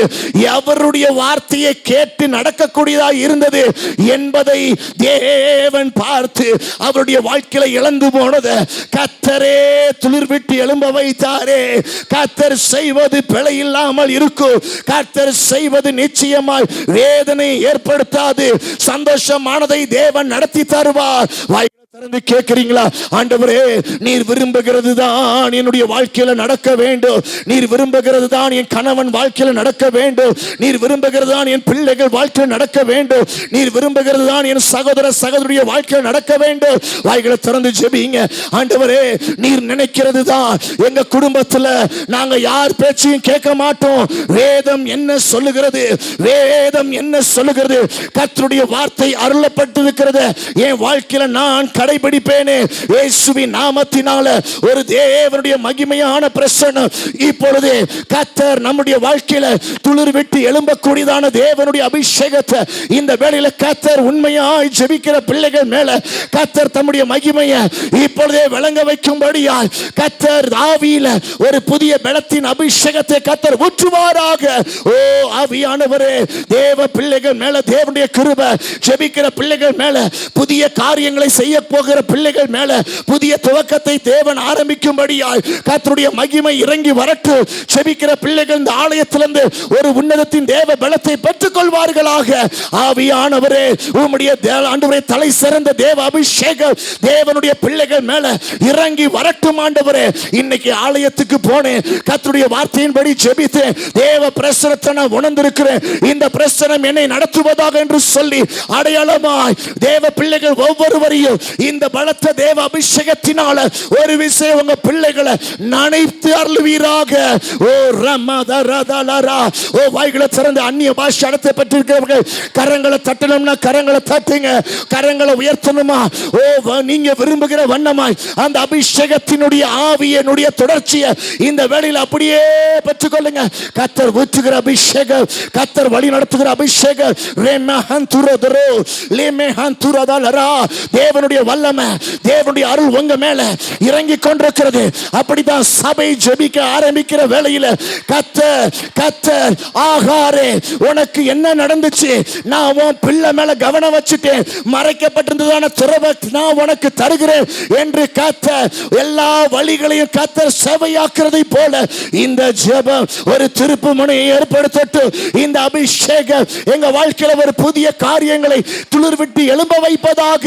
அவருடைய வார்த்தையை கேட்டு நடக்கக்கூடியதா இருந்தது என்பதை தேவன் பார்த்து அவருடைய வாழ்க்கையில இழந்து போனதை கர்த்தரே துளிர் விட்டு எழும்ப வைத்தாரே. கர்த்தர் செய்வது பிழை இல்லாமல் இருக்கும். கர்த்தர் செய்வது நிச்சயமாய் வேதனை ஏற்படுத்தாது. சந்தோஷமானதை தேவன் நடத்தி தருவார். திறந்து கேட்கிறீங்களா? ஆண்டவரே, நீர் விரும்புகிறது தான் என்னுடைய வாழ்க்கையில நடக்க வேண்டும், நீர் விரும்புகிறது தான் என் கணவன் வாழ்க்கையில நடக்க வேண்டும், நீர் விரும்புகிறது தான் என் பிள்ளைகள் வாழ்க்கையில் நடக்க வேண்டும், நீர் விரும்புகிறது தான் என் சகோதர சகோதரிய வாழ்க்கையில் நடக்க வேண்டும். வாய்களை திறந்து ஜெபிங்க. ஆண்டவரே, நீர் நினைக்கிறது தான் எங்க குடும்பத்துல நாங்க யார் பேச்சையும் கேட்க மாட்டோம். வேதம் என்ன சொல்லுகிறது, வேதம் என்ன சொல்லுகிறது, கர்த்தருடைய வார்த்தை அருளப்பட்டிருக்கிறது என் வாழ்க்கையில நான் கடைபிடிப்பேனே. இயேசுவின் நாமத்தினால ஒரு தேவனுடைய மகிமையான பிரசன்னம் இப்பொழுது கர்த்தர் நம்முடைய வாழ்க்கையில துளிர் விட்டு எழும்பக்கூடியதான தேவனுடைய அபிஷேகத்தை இந்த வேளையில கர்த்தர் உண்மையாய் ஜெபிக்கிற பிள்ளைகள் மேல கர்த்தர் தம்முடைய மகிமையை இப்பொழுதே விளங்க வைக்கும்படியாய் கர்த்தர் ஆவியில ஒரு புதிய பலத்தின் அபிஷேகத்தை கர்த்தர் ஊற்றுவாராக. ஓ ஆவியானவரே, தேவ பிள்ளைகள் மேல தேவனுடைய கிருபை, ஜெபிக்கிற பிள்ளைகள் மேல புதிய காரியங்களை செய்ய போகிற பிள்ளைகள் மேல புதிய துவக்கத்தை தேவன் ஆரம்பிக்கும்படியாய் கர்த்தருடைய மகிமை இறங்கி வரட்டு. செபிக்கிற பிள்ளைகள் இந்த ஆலயத்திலிருந்து ஒரு உன்னதத்தின் தேவ பலத்தை பெற்றுக் கொள்வார்களாக. ஆவியானவரே, உம்முடைய ஆண்டவரே தலை சிறந்த தேவ அபிஷேகம் தேவனுடைய பிள்ளைகள் மேல இறங்கி வரட்டும். ஆண்டவரே, இன்னைக்கு ஆலயத்துக்கு போனேன், கர்த்தருடைய வார்த்தையின்படி ஜெபித்தேன், தேவ பிரசன்னத்தை நான் உணர்ந்திருக்கிறேன், இந்த பிரசன்னம் என்னை நடத்துவதாக என்று சொல்லி அடையாளமாய் தேவ பிள்ளைகள் ஒவ்வொருவரையும் இந்த பலத்த தேவ அபிஷேகத்தினால ஒரு விஷயம் உங்க பிள்ளைகளை நனைத்து அருள்வீராக. ஓ ரமதரதலரா, ஓ வாய்களை திறந்து அந்நிய பாஷை அர்த்தத்தை பெற்றிருக்கிறவர்கள் கரங்களை தட்டணும்னா கரங்களை தட்டுங்க, கரங்களை உயர்த்தணுமா ஓ நீங்க விரும்புகிற வண்ணமாய் அந்த அபிஷேகத்தினுடைய ஆவியினுடைய தொடர்ச்சியை இந்த வேளையில் அப்படியே பெற்றுக்கொள்ளுங்க. கர்த்தர் ஊற்றுகிற அபிஷேகம், கர்த்தர் வழி நடத்துகிற அபிஷேகம், தேவனுடைய வல்லமை, தேவனுடைய அருள் உங்க மேல இறங்கி கொண்டிருக்கிறது. அப்படிதான் சபை ஜெபிக்க ஆரம்பிக்கிற வேளையில கர்த்தர் ஆகாரே, உனக்கு என்ன நடந்துச்சு, நான் உன் பிள்ளை மேல கவனம் வச்சுட்டேன், மறைக்கப்பட்டிருந்ததான துறவை நான் உனக்கு தருகிறேன் என்று கர்த்தர் எல்லா வழிகளையும் கர்த்தர் சேவையாக்குறதை போல இந்த ஜெபம் ஒரு திருப்பு முனையை ஏற்படுத்தட்டும். இந்த அபிஷேகம் எங்க வாழ்க்கையில ஒரு புதிய காரியங்களை துளிர் விட்டு எழும்ப வைப்பதாக.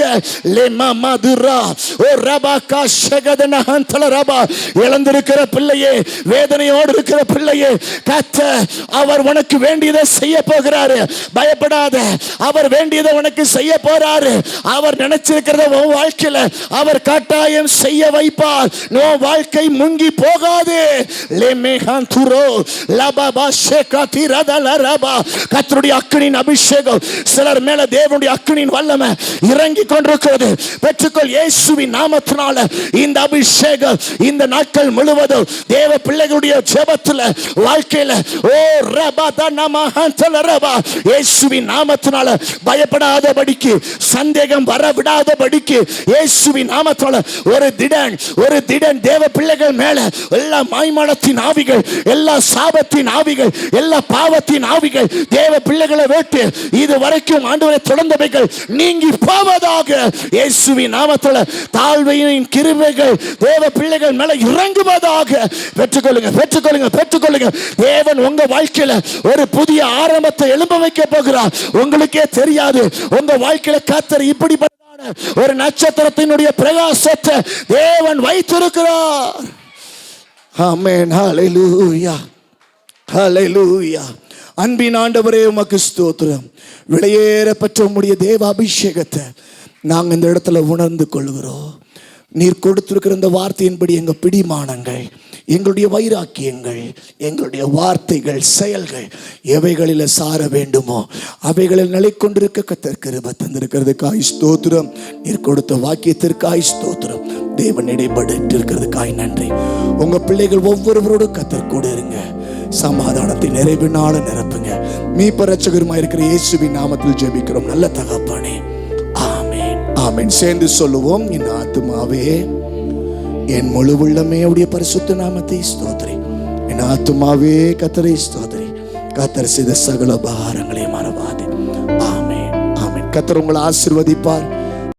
லெமா மதுரா ஓ ரபா காஷகதன ஹந்தல ரபா. இழந்திருக்கிற பிள்ளையே, வேதனையோடு இருக்கிற பிள்ளையே, கர்த்தர் அவர் உனக்கு வேண்டியதை செய்ய போகிறாரு. பயப்படாத, அவர் வேண்டியதை உனக்கு செய்ய போறாரு. அவர் நினைச்சிருக்கிறத உன் வாழ்க்கையில அவர் கட்டாயம் செய்ய வைப்பார். நோ வாழ்க்கை முங்கி போகாது. லெமேஹாந்துரோ லபபா ஷேகாதி ரதல ரபா. கர்த்தருடைய அக்கினியின் அபிஷேகம் சிலர் மேல தேவனுடைய அக்கினியின் வல்லமை இறங்கி கொண்டிருக்கிறது. பெற்றுக்கொள் இயேசுவின் நாமத்தினால இந்த அபிஷேகம் இந்த நாட்கள் முழுவதும் தேவ பிள்ளைகளுடைய ஜெபத்துல வாழ்க்கையில ஓ ரபா தனமஹந்தல ரபா இயேசுவின் நாமத்தினால பயப்படாதபடிக்கு, சந்தேகம் வர விடாதபடிக்கு இயேசுவின் நாமத்தினால ஒரு திடன் தேவ பிள்ளைகள் மேல எல்லா மாய்மாலத்தின் ஆவிகள், எல்லா சாபத்தின் ஆவிகள், எல்லா பாவத்தின் ஆவிகள் தேவ பிள்ளைகளை விட்டு இதுவரைக்கும் ஆண்டவரை தொடர்ந்தவைகள் நீங்கி போவதாக இயேசுவின் நாமத்தினால தாழ்வையின் கிருபைகள் தேவ பிள்ளைகள் மேல இறங்குவதாக. பெற்றுக்கொள்ளுங்க, பெற்றுக்கொள்ளுங்க, பெற்றுக்கொள்ளுங்க. தேவன் உங்க வாழ்க்கையில ஒரு புதிய ஆரம்பத்தை எழும்ப வைக்க போகிறார். உங்களுக்கே தெரியாது உங்க வாழ்க்கையில கர்த்தர் இப்படிப்பட்ட ஒரு நட்சத்திரத்தினுடைய பிரகாசத்தை தேவன் வைத்திருக்கிறார். ஆமென். ஹல்லேலூயா, ஹல்லேலூயா. அன்பின் ஆண்டவரே உமக்கு ஸ்தோத்திரம். விலையேற பெற்ற உம்முடைய தேவ அபிஷேகத்தை நாங்கள் இந்த இடத்துல உணர்ந்து கொள்கிறோம். நீர் கொடுத்திருக்கிற இந்த வார்த்தையின்படி எங்கள் பிடிமானங்கள், எங்களுடைய வைராக்கியங்கள், எங்களுடைய வார்த்தைகள், செயல்கள் எவைகளில் சார வேண்டுமோ அவைகளில் நிலை கொண்டிருக்க கர்த்தர் கிருபை தந்திருக்கிறதுக்காய் ஸ்தோத்திரம். நீர் கொடுத்த வாக்கியத்திற்காய் ஸ்தோத்திரம். தேவன் இடைப்பட்டு இருக்கிறதுக்காய் நன்றி. உங்க பிள்ளைகள் ஒவ்வொருவரோடு கர்த்தர் கூட இருங்க. சமாதானத்தை நிறைவினால நிரப்புங்க. மீட்பர் இரட்சகருமாய் இருக்கிற இயேசுவின் நாமத்தில் ஜெபிக்கிறோம் நல்ல தகப்பனே, ஆமென், ஆமென். சேர்ந்து சொல்லுவோம். என் ஆத்துமாவே என் முழு உள்ளமே உடைய பரிசுத்த நாமத்தை ஸ்தோத்திரி. என் ஆத்துமாவே கர்த்தரை ஸ்தோத்திரி. கர்த்தர் செய்த சகல உபகாரங்களை மறவாதே. ஆமென், ஆமென். கர்த்தர் உங்களை ஆசீர்வதிப்பார்.